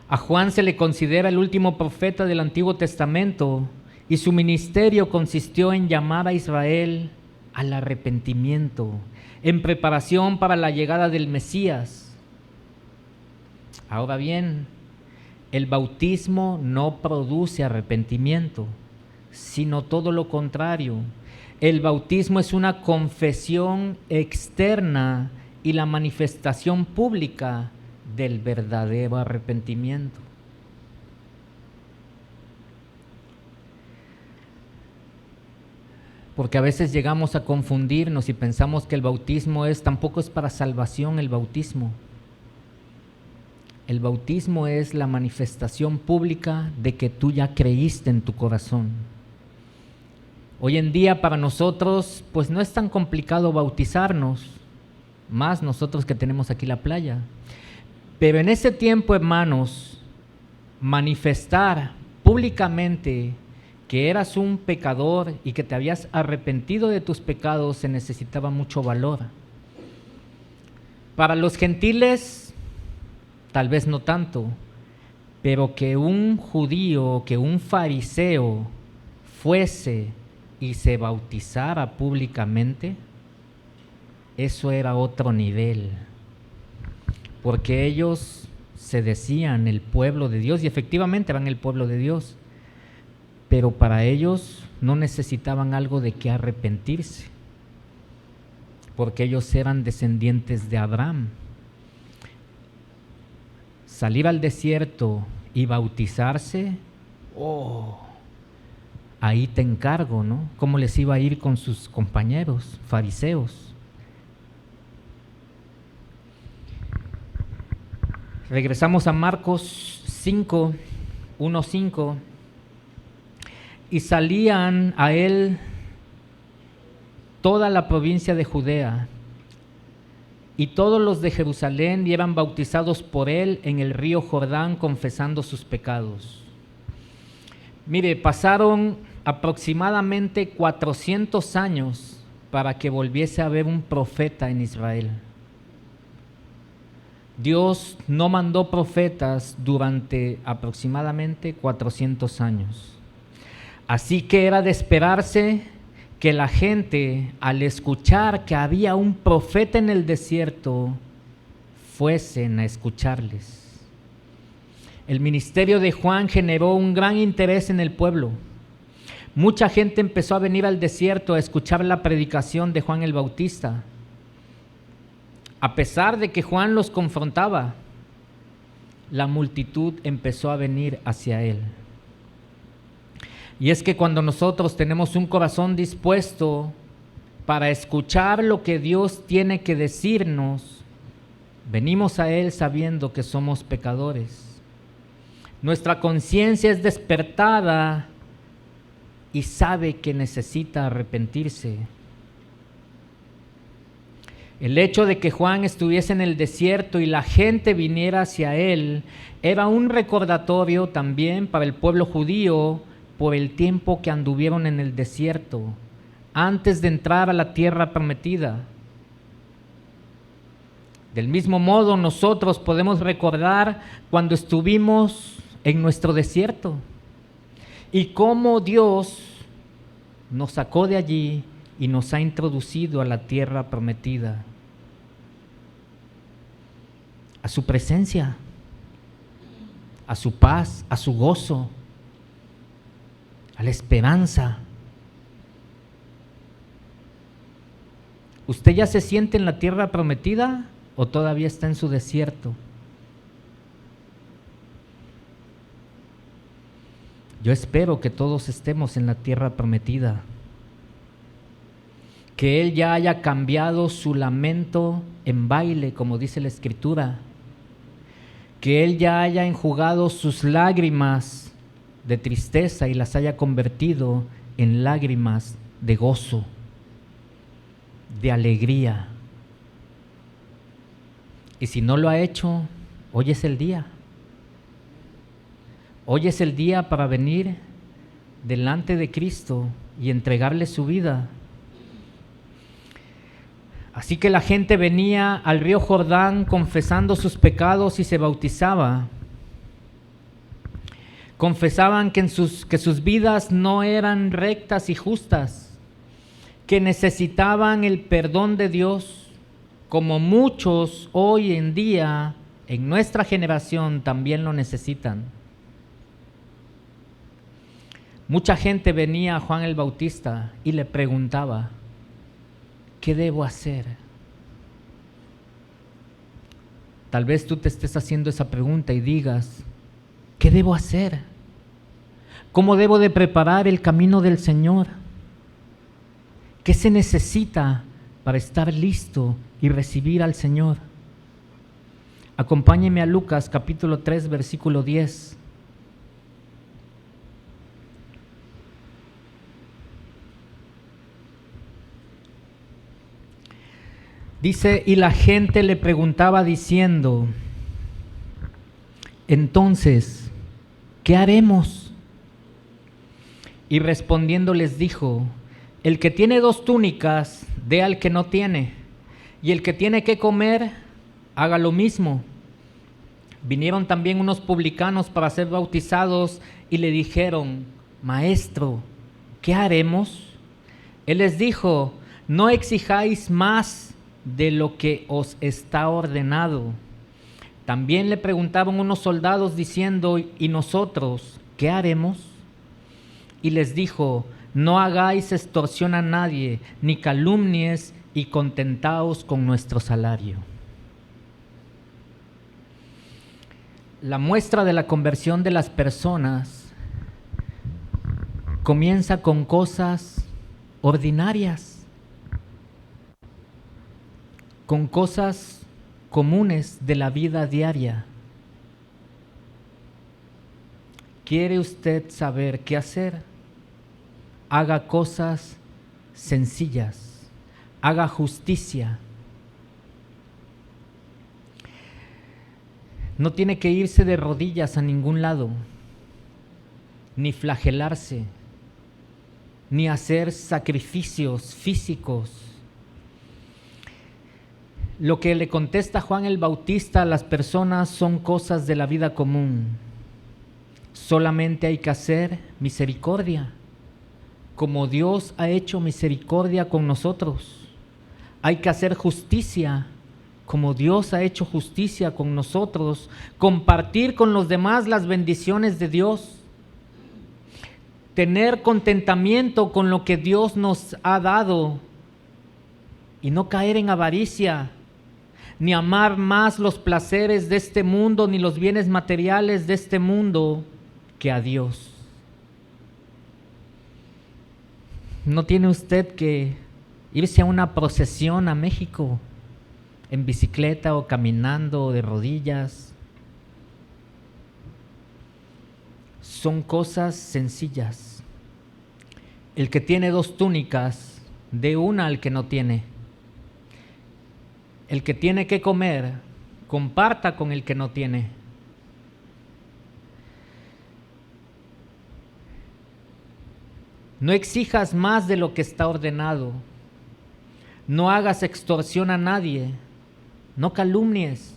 A Juan se le considera el último profeta del Antiguo Testamento y su ministerio consistió en llamar a Israel al arrepentimiento, en preparación para la llegada del Mesías. Ahora bien, el bautismo no produce arrepentimiento, sino todo lo contrario. El bautismo es una confesión externa y la manifestación pública del verdadero arrepentimiento. Porque a veces llegamos a confundirnos y pensamos que el bautismo tampoco es para salvación el bautismo. El bautismo es la manifestación pública de que tú ya creíste en tu corazón. Hoy en día para nosotros pues no es tan complicado bautizarnos, más nosotros que tenemos aquí la playa. Pero en ese tiempo, hermanos, manifestar públicamente que eras un pecador y que te habías arrepentido de tus pecados se necesitaba mucho valor. Para los gentiles, tal vez no tanto, pero que un judío, que un fariseo fuese y se bautizara públicamente, eso era otro nivel. Porque ellos se decían el pueblo de Dios y efectivamente eran el pueblo de Dios, pero para ellos no necesitaban algo de qué arrepentirse, porque ellos eran descendientes de Abraham. Salir al desierto y bautizarse, ahí te encargo, ¿no? ¿Cómo les iba a ir con sus compañeros fariseos? Regresamos a Marcos 5, 1:5. Y salían a él toda la provincia de Judea y todos los de Jerusalén, y eran bautizados por él en el río Jordán, confesando sus pecados. Mire, pasaron aproximadamente 400 años para que volviese a haber un profeta en Israel. Dios no mandó profetas durante aproximadamente 400 años. Así que era de esperarse que la gente, al escuchar que había un profeta en el desierto, fuesen a escucharles. El ministerio de Juan generó un gran interés en el pueblo. Mucha gente empezó a venir al desierto a escuchar la predicación de Juan el Bautista. A pesar de que Juan los confrontaba, la multitud empezó a venir hacia él. Y es que cuando nosotros tenemos un corazón dispuesto para escuchar lo que Dios tiene que decirnos, venimos a Él sabiendo que somos pecadores. Nuestra conciencia es despertada y sabe que necesita arrepentirse. El hecho de que Juan estuviese en el desierto y la gente viniera hacia Él era un recordatorio también para el pueblo judío por el tiempo que anduvieron en el desierto, antes de entrar a la tierra prometida. Del mismo modo, nosotros podemos recordar cuando estuvimos en nuestro desierto y cómo Dios nos sacó de allí y nos ha introducido a la tierra prometida, a su presencia, a su paz, a su gozo, a la esperanza. ¿Usted ya se siente en la tierra prometida o todavía está en su desierto? Yo espero que todos estemos en la tierra prometida, que Él ya haya cambiado su lamento en baile, como dice la Escritura, que Él ya haya enjugado sus lágrimas de tristeza y las haya convertido en lágrimas de gozo, de alegría. Y si no lo ha hecho, hoy es el día. Hoy es el día para venir delante de Cristo y entregarle su vida. Así que la gente venía al río Jordán confesando sus pecados y se bautizaba. Confesaban que sus vidas no eran rectas y justas, que necesitaban el perdón de Dios, como muchos hoy en día en nuestra generación también lo necesitan. Mucha gente venía a Juan el Bautista y le preguntaba: ¿qué debo hacer? Tal vez tú te estés haciendo esa pregunta y digas: ¿qué debo hacer? ¿Cómo debo de preparar el camino del Señor? ¿Qué se necesita para estar listo y recibir al Señor? Acompáñeme a Lucas capítulo 3, versículo 10. Dice: y la gente le preguntaba diciendo: entonces, ¿qué haremos? Y respondiendo les dijo: el que tiene 2 túnicas, dé al que no tiene, y el que tiene que comer, haga lo mismo. Vinieron también unos publicanos para ser bautizados y le dijeron: Maestro, ¿qué haremos? Él les dijo: no exijáis más de lo que os está ordenado. También le preguntaban unos soldados diciendo: ¿y nosotros qué haremos? Y les dijo: no hagáis extorsión a nadie, ni calumnies, y contentaos con nuestro salario. La muestra de la conversión de las personas Comienza con cosas ordinarias, con cosas comunes de la vida diaria. ¿Quiere usted saber qué hacer? Haga cosas sencillas, haga justicia. No tiene que irse de rodillas a ningún lado, ni flagelarse, ni hacer sacrificios físicos. Lo que le contesta Juan el Bautista a las personas son cosas de la vida común. Solamente hay que hacer misericordia, como Dios ha hecho misericordia con nosotros. Hay que hacer justicia, como Dios ha hecho justicia con nosotros. Compartir con los demás las bendiciones de Dios. Tener contentamiento con lo que Dios nos ha dado y no caer en avaricia, ni amar más los placeres de este mundo, ni los bienes materiales de este mundo que a Dios. No tiene usted que irse a una procesión a México en bicicleta o caminando o de rodillas. Son cosas sencillas. El que tiene 2 túnicas, dé una al que no tiene. El que tiene que comer, comparta con el que no tiene. No exijas más de lo que está ordenado. No hagas extorsión a nadie. No calumnies.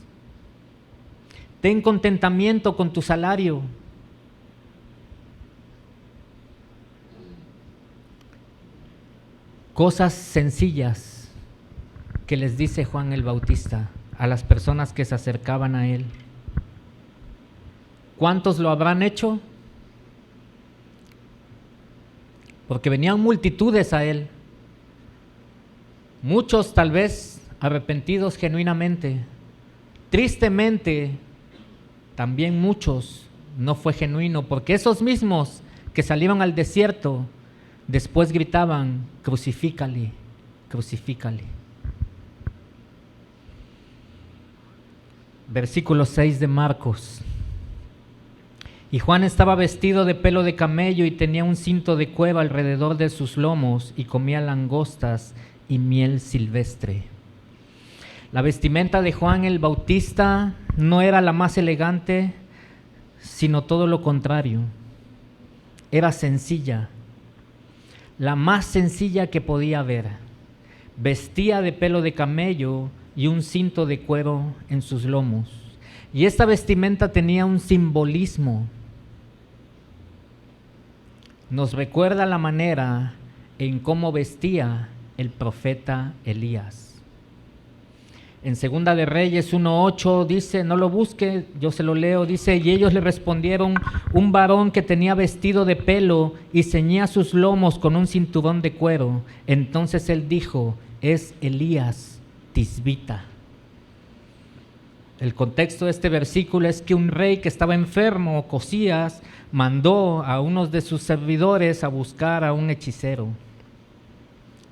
Ten contentamiento con tu salario. Cosas sencillas que les dice Juan el Bautista a las personas que se acercaban a él. ¿Cuántos lo habrán hecho? Porque venían multitudes a él, muchos tal vez arrepentidos genuinamente. Tristemente, también muchos no fue genuino, porque esos mismos que salieron al desierto, después gritaban: crucifícale, crucifícale. Versículo 6 de Marcos. Y Juan estaba vestido de pelo de camello y tenía un cinto de cueva alrededor de sus lomos y comía langostas y miel silvestre. La vestimenta de Juan el Bautista no era la más elegante, sino todo lo contrario. Era sencilla, la más sencilla que podía haber. Vestía de pelo de camello y un cinto de cuero en sus lomos. Y esta vestimenta tenía un simbolismo. Nos recuerda la manera en cómo vestía el profeta Elías. En Segunda de Reyes 1:8 dice, no lo busque, yo se lo leo, dice: y ellos le respondieron: un varón que tenía vestido de pelo y ceñía sus lomos con un cinturón de cuero. Entonces él dijo: es Elías Tisbita. El contexto de este versículo es que un rey que estaba enfermo, Ocosías, mandó a unos de sus servidores a buscar a un hechicero.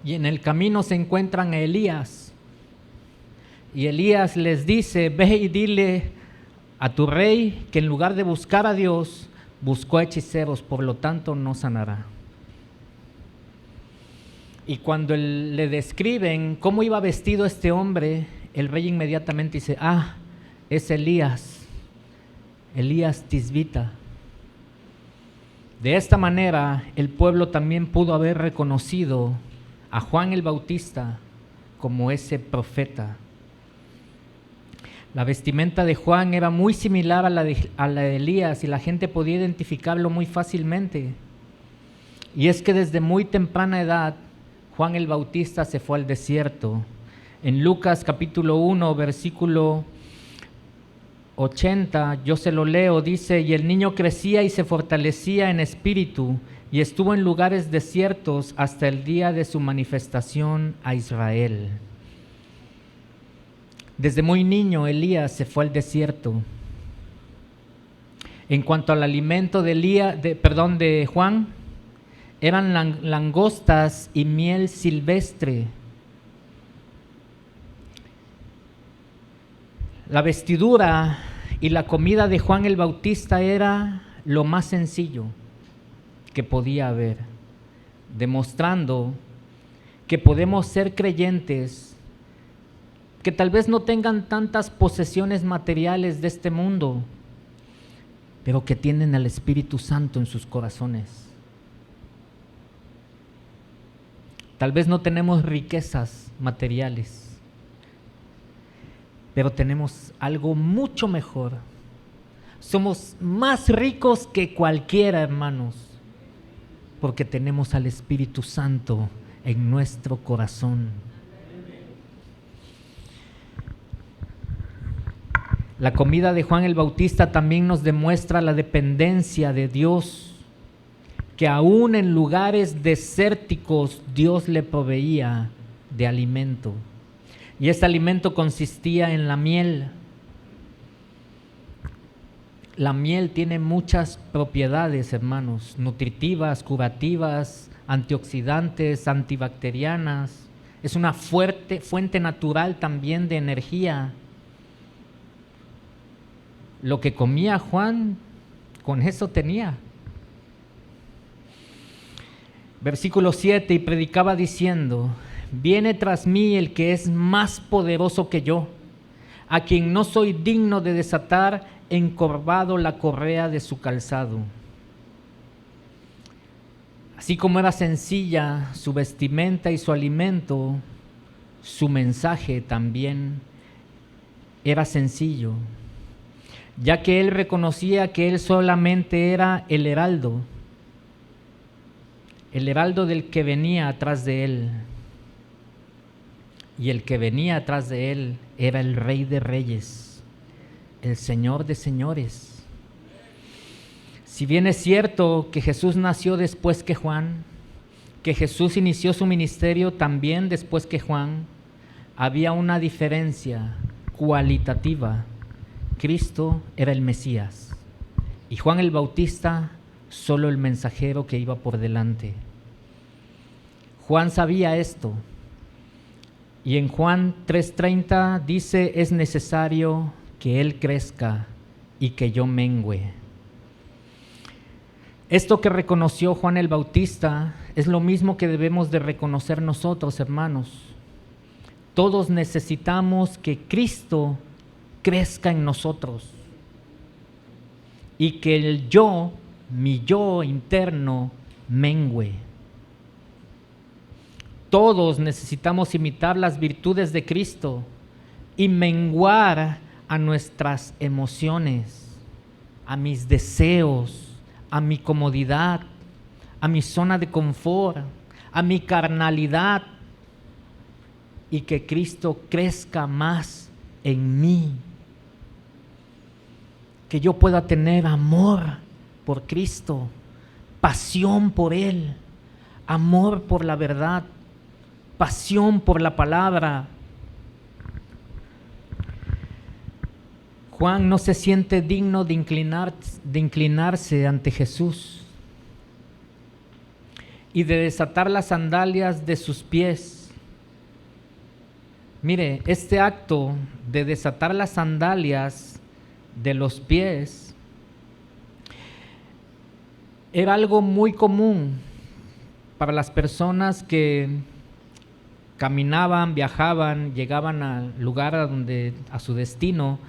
Y en el camino se encuentran a Elías. Y Elías les dice: ve y dile a tu rey que en lugar de buscar a Dios, buscó a hechiceros, por lo tanto no sanará. Y cuando le describen cómo iba vestido este hombre, el rey inmediatamente dice: ah, es Elías, Elías Tisbita. De esta manera, el pueblo también pudo haber reconocido a Juan el Bautista como ese profeta. La vestimenta de Juan era muy similar a la de Elías y la gente podía identificarlo muy fácilmente. Y es que desde muy temprana edad, Juan el Bautista se fue al desierto. En Lucas capítulo 1, versículo 80, yo se lo leo, dice: y el niño crecía y se fortalecía en espíritu y estuvo en lugares desiertos hasta el día de su manifestación a Israel. Desde muy niño Elías se fue al desierto. En cuanto al alimento de Juan, eran langostas y miel silvestre. La vestidura y la comida de Juan el Bautista era lo más sencillo que podía haber, demostrando que podemos ser creyentes que tal vez no tengan tantas posesiones materiales de este mundo, pero que tienen al Espíritu Santo en sus corazones. Tal vez no tenemos riquezas materiales, pero tenemos algo mucho mejor. Somos más ricos que cualquiera, hermanos, porque tenemos al Espíritu Santo en nuestro corazón. La comida de Juan el Bautista también nos demuestra la dependencia de Dios, que aún en lugares desérticos Dios le proveía de alimento. Y este alimento consistía en la miel. La miel tiene muchas propiedades, hermanos, nutritivas, curativas, antioxidantes, antibacterianas. Es una fuerte fuente natural también de energía. Lo que comía Juan, con eso tenía. Versículo 7, y predicaba diciendo: viene tras mí el que es más poderoso que yo, a quien no soy digno de desatar encorvado la correa de su calzado. Así como era sencilla su vestimenta y su alimento, su mensaje también era sencillo, ya que él reconocía que él solamente era el heraldo del que venía atrás de él. Y el que venía atrás de él era el Rey de Reyes, el Señor de Señores. Si bien es cierto que Jesús nació después que Juan, que Jesús inició su ministerio también después que Juan, había una diferencia cualitativa. Cristo era el Mesías y Juan el Bautista solo el mensajero que iba por delante. Juan sabía esto. Y en Juan 3:30 dice: es necesario que Él crezca y que yo mengüe. Esto que reconoció Juan el Bautista es lo mismo que debemos de reconocer nosotros, hermanos. Todos necesitamos que Cristo crezca en nosotros y que el yo, mi yo interno, mengüe. Todos necesitamos imitar las virtudes de Cristo y menguar a nuestras emociones, a mis deseos, a mi comodidad, a mi zona de confort, a mi carnalidad, y que Cristo crezca más en mí. Que yo pueda tener amor por Cristo, pasión por Él, amor por la verdad, pasión por la palabra. Juan no se siente digno de inclinarse ante Jesús y de desatar las sandalias de sus pies. Mire, este acto de desatar las sandalias de los pies era algo muy común para las personas que caminaban, viajaban, llegaban al lugar a su destino.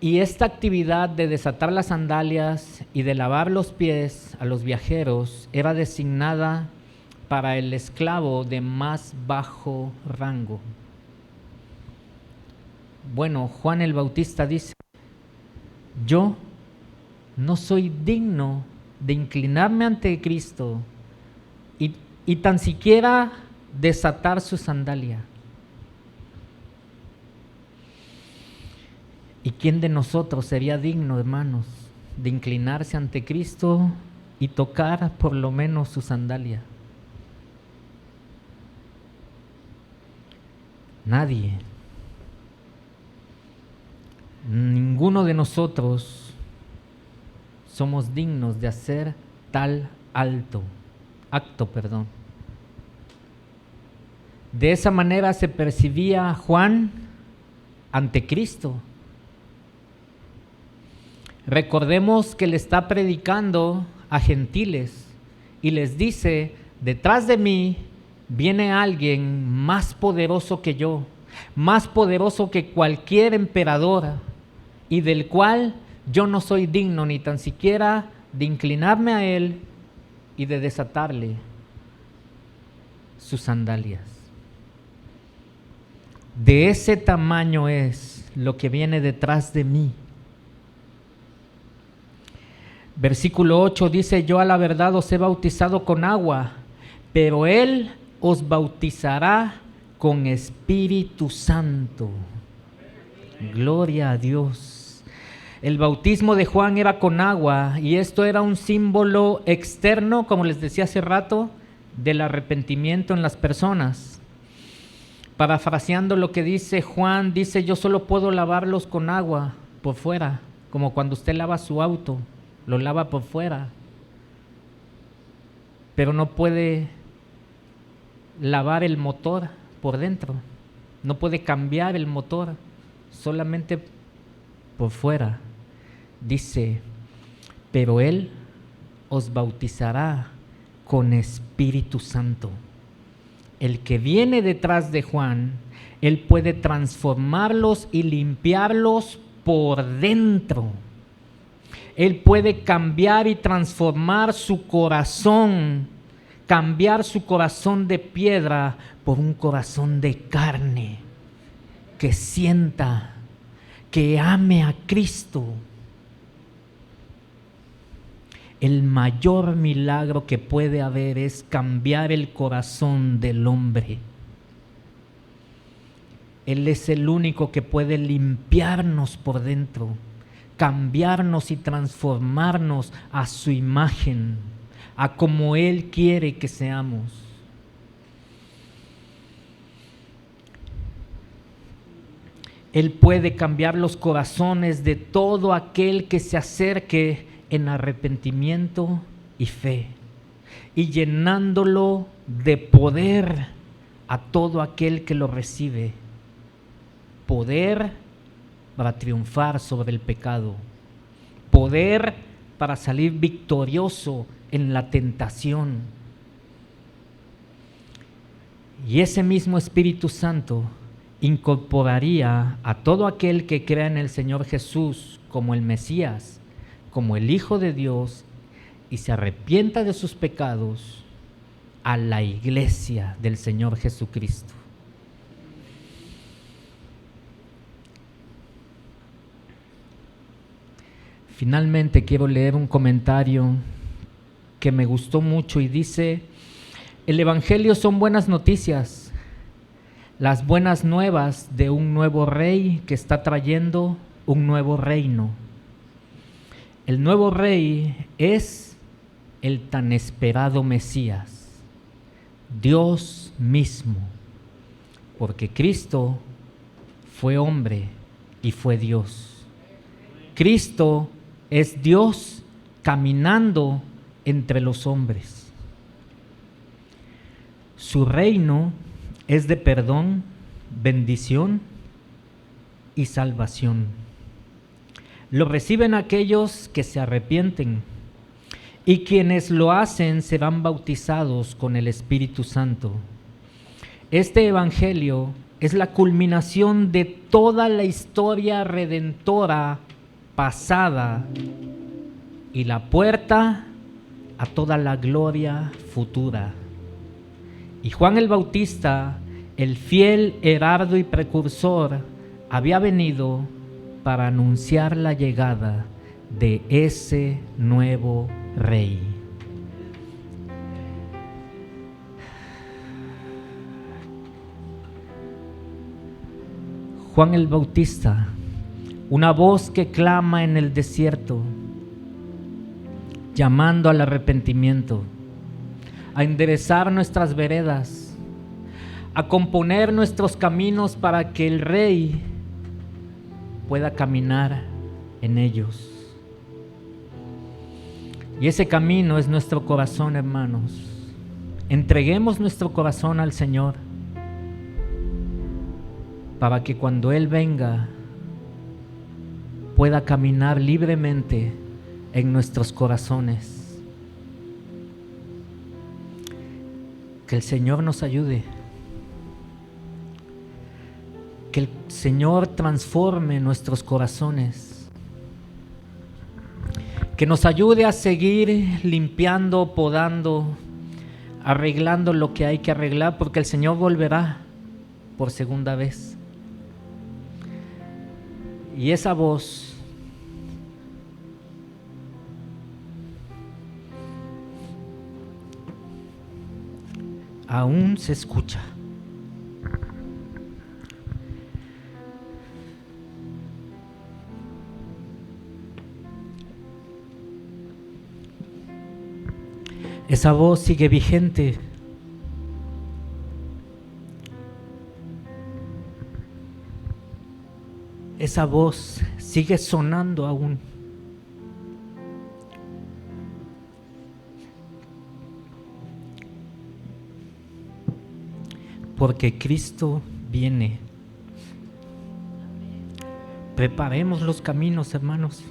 Y esta actividad de desatar las sandalias y de lavar los pies a los viajeros era designada para el esclavo de más bajo rango. Bueno, Juan el Bautista dice: yo no soy digno de inclinarme ante Cristo y tan siquiera desatar su sandalia. ¿Y quién de nosotros sería digno, hermanos, de inclinarse ante Cristo y tocar por lo menos su sandalia? Nadie. Ninguno de nosotros somos dignos de hacer tal acto. De esa manera se percibía Juan ante Cristo. Recordemos que le está predicando a gentiles y les dice: detrás de mí viene alguien más poderoso que yo, más poderoso que cualquier emperador, y del cual yo no soy digno ni tan siquiera de inclinarme a él y de desatarle sus sandalias. De ese tamaño es lo que viene detrás de mí. Versículo 8 dice: yo a la verdad os he bautizado con agua, pero Él os bautizará con Espíritu Santo. Gloria a Dios. El bautismo de Juan era con agua, y esto era un símbolo externo, como les decía hace rato, del arrepentimiento en las personas. Parafraseando lo que dice Juan, dice: yo solo puedo lavarlos con agua por fuera, como cuando usted lava su auto, lo lava por fuera, pero no puede lavar el motor por dentro, no puede cambiar el motor, solamente por fuera. Dice: pero Él os bautizará con Espíritu Santo. El que viene detrás de Juan, Él puede transformarlos y limpiarlos por dentro. Él puede cambiar y transformar su corazón, cambiar su corazón de piedra por un corazón de carne, que sienta, que ame a Cristo. El mayor milagro que puede haber es cambiar el corazón del hombre. Él es el único que puede limpiarnos por dentro, cambiarnos y transformarnos a su imagen, a como Él quiere que seamos. Él puede cambiar los corazones de todo aquel que se acerque en arrepentimiento y fe, y llenándolo de poder a todo aquel que lo recibe. Poder para triunfar sobre el pecado, poder para salir victorioso en la tentación. Y ese mismo Espíritu Santo incorporaría a todo aquel que crea en el Señor Jesús como el Mesías, como el Hijo de Dios, y se arrepienta de sus pecados, a la iglesia del Señor Jesucristo. Finalmente quiero leer un comentario que me gustó mucho y dice: el Evangelio son buenas noticias, las buenas nuevas de un nuevo rey que está trayendo un nuevo reino. El nuevo rey es el tan esperado Mesías, Dios mismo, porque Cristo fue hombre y fue Dios. Cristo es Dios caminando entre los hombres. Su reino es de perdón, bendición y salvación. Lo reciben aquellos que se arrepienten, y quienes lo hacen serán bautizados con el Espíritu Santo. Este evangelio es la culminación de toda la historia redentora pasada y la puerta a toda la gloria futura. Y Juan el Bautista, el fiel heraldo y precursor, había venido para anunciar la llegada de ese nuevo rey. Juan el Bautista, una voz que clama en el desierto, llamando al arrepentimiento, a enderezar nuestras veredas, a componer nuestros caminos para que el Rey pueda caminar en ellos. Y ese camino es nuestro corazón, hermanos. Entreguemos nuestro corazón al Señor para que cuando Él venga pueda caminar libremente en nuestros corazones. Que el Señor nos ayude. Que el Señor transforme nuestros corazones. Que nos ayude a seguir limpiando, podando, arreglando lo que hay que arreglar, porque el Señor volverá por segunda vez. Y esa voz aún se escucha. Esa voz sigue vigente. Esa voz sigue sonando aún. Porque Cristo viene. Preparemos los caminos, hermanos.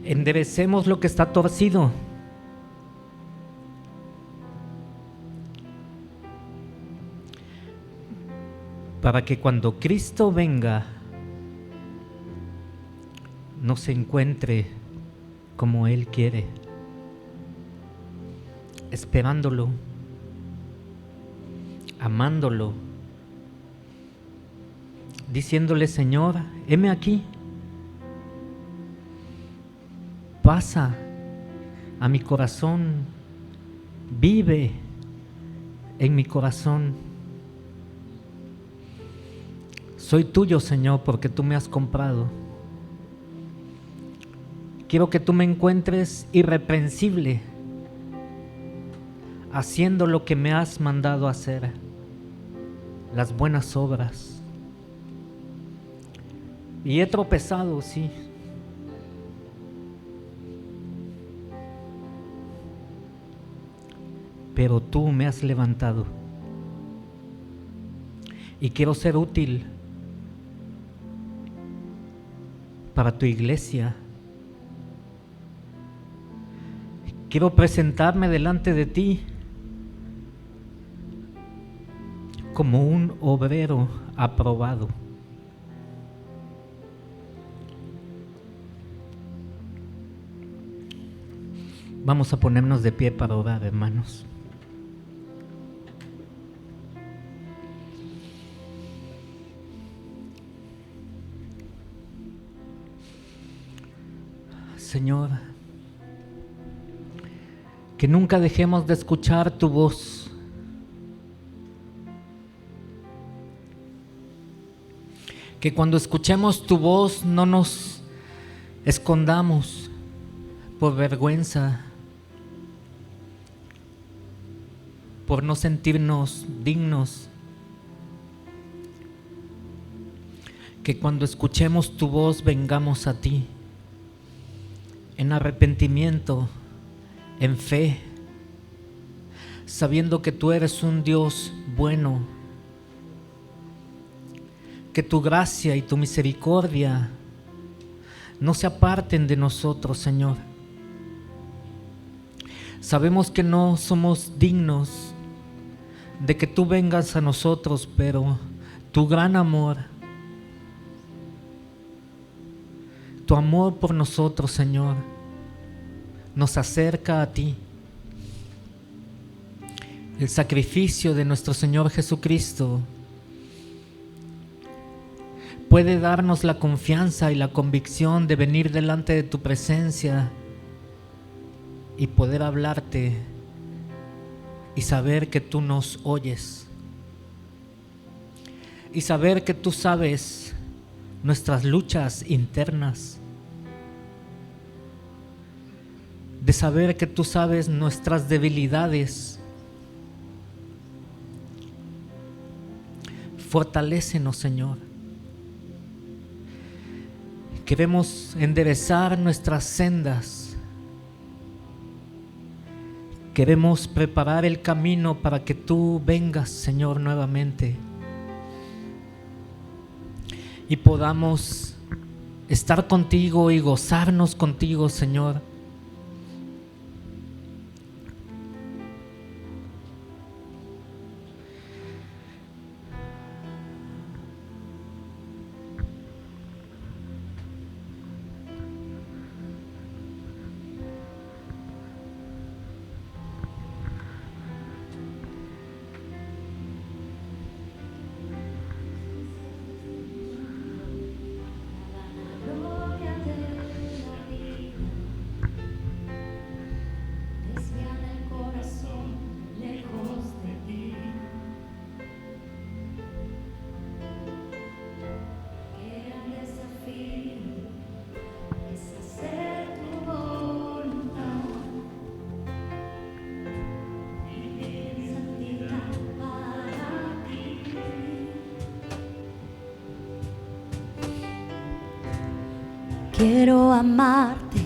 Enderecemos lo que está torcido. Para que cuando Cristo venga, nos encuentre como Él quiere, esperándolo, amándolo, diciéndole: Señor, heme aquí. Pasa a mi corazón, vive en mi corazón. Soy tuyo, Señor, porque tú me has comprado. Quiero que tú me encuentres irreprensible, haciendo lo que me has mandado hacer, las buenas obras. Y he tropezado, sí. Pero tú me has levantado y quiero ser útil para tu iglesia. Quiero presentarme delante de ti como un obrero aprobado. Vamos a ponernos de pie para orar, hermanos. Señor, que nunca dejemos de escuchar tu voz. Que cuando escuchemos tu voz no nos escondamos por vergüenza, por no sentirnos dignos. Que cuando escuchemos tu voz vengamos a ti en arrepentimiento, en fe, sabiendo que tú eres un Dios bueno, que tu gracia y tu misericordia no se aparten de nosotros, Señor. Sabemos que no somos dignos de que tú vengas a nosotros, pero tu gran amor, tu amor por nosotros, Señor, nos acerca a ti. El sacrificio de nuestro Señor Jesucristo puede darnos la confianza y la convicción de venir delante de tu presencia y poder hablarte y saber que tú nos oyes y saber que tú sabes nuestras luchas internas, de saber que tú sabes nuestras debilidades. Fortalécenos, Señor. Queremos enderezar nuestras sendas. Queremos preparar el camino para que tú vengas, Señor, nuevamente y podamos estar contigo y gozarnos contigo, Señor. Quiero amarte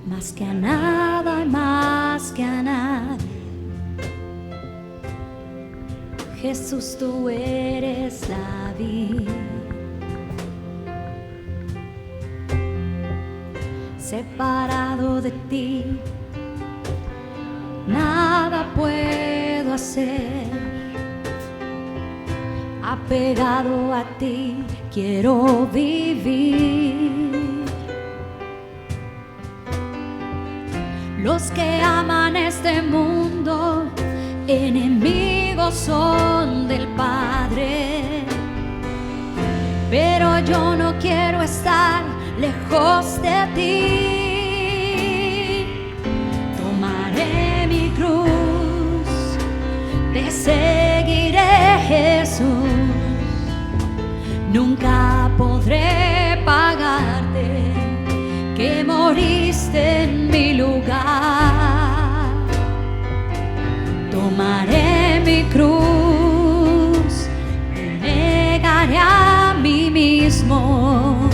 más que a nada y más que a nadie. Jesús, tú eres la vida. Separado de ti, nada puedo hacer. Apegado a ti, quiero vivir. Los que aman este mundo, enemigos son del Padre. Pero yo no quiero estar lejos de ti. Tomaré mi cruz, te seguiré, Jesús. Nunca podré pagarte que moriste en mi lugar. Tomaré mi cruz, me negaré a mí mismo,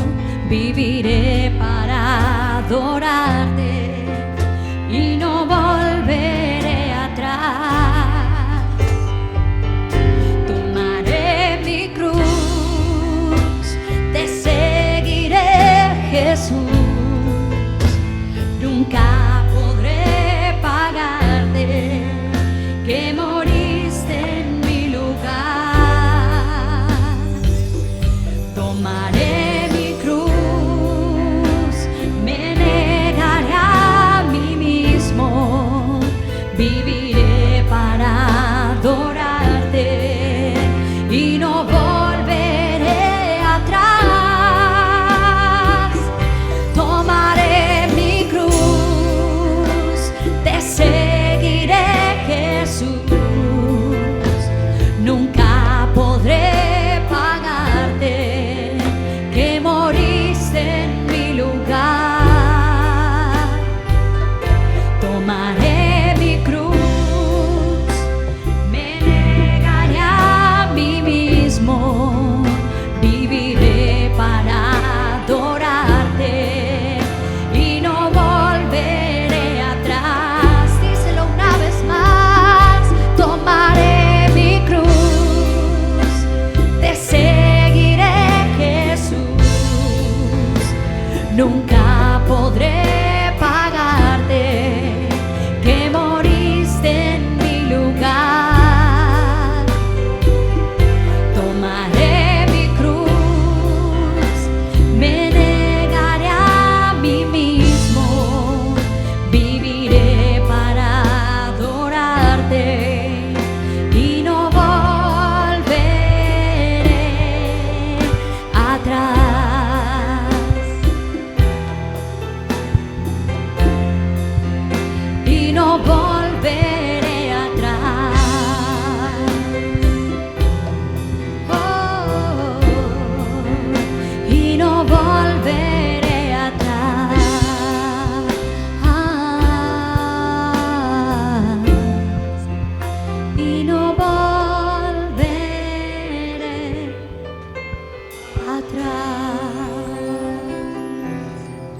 viviré para adorarte y no volveré atrás. Tomaré mi cruz, te seguiré, Jesús. Nunca podré pagarte que moriste en mi lugar. Tomaré mi cruz, me negaré a mí mismo, viviré para adorarte y no volveré atrás. Tomaré mi cruz, te seguiré, Jesús. Nunca podré pagarte que moriste en mi lugar. Tomaré mi cruz,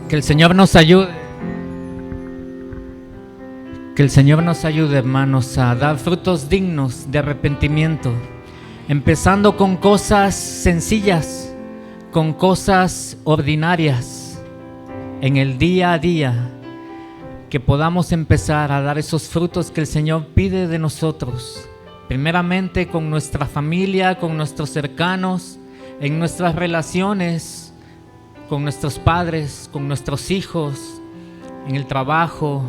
Que el Señor nos ayude. Que el Señor nos ayude, hermanos, a dar frutos dignos de arrepentimiento, empezando con cosas sencillas, con cosas ordinarias, en el día a día, que podamos empezar a dar esos frutos que el Señor pide de nosotros, primeramente con nuestra familia, con nuestros cercanos, en nuestras relaciones, con nuestros padres, con nuestros hijos, en el trabajo,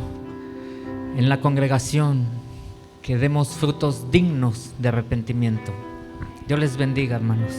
en la congregación, que demos frutos dignos de arrepentimiento. Dios les bendiga, hermanos.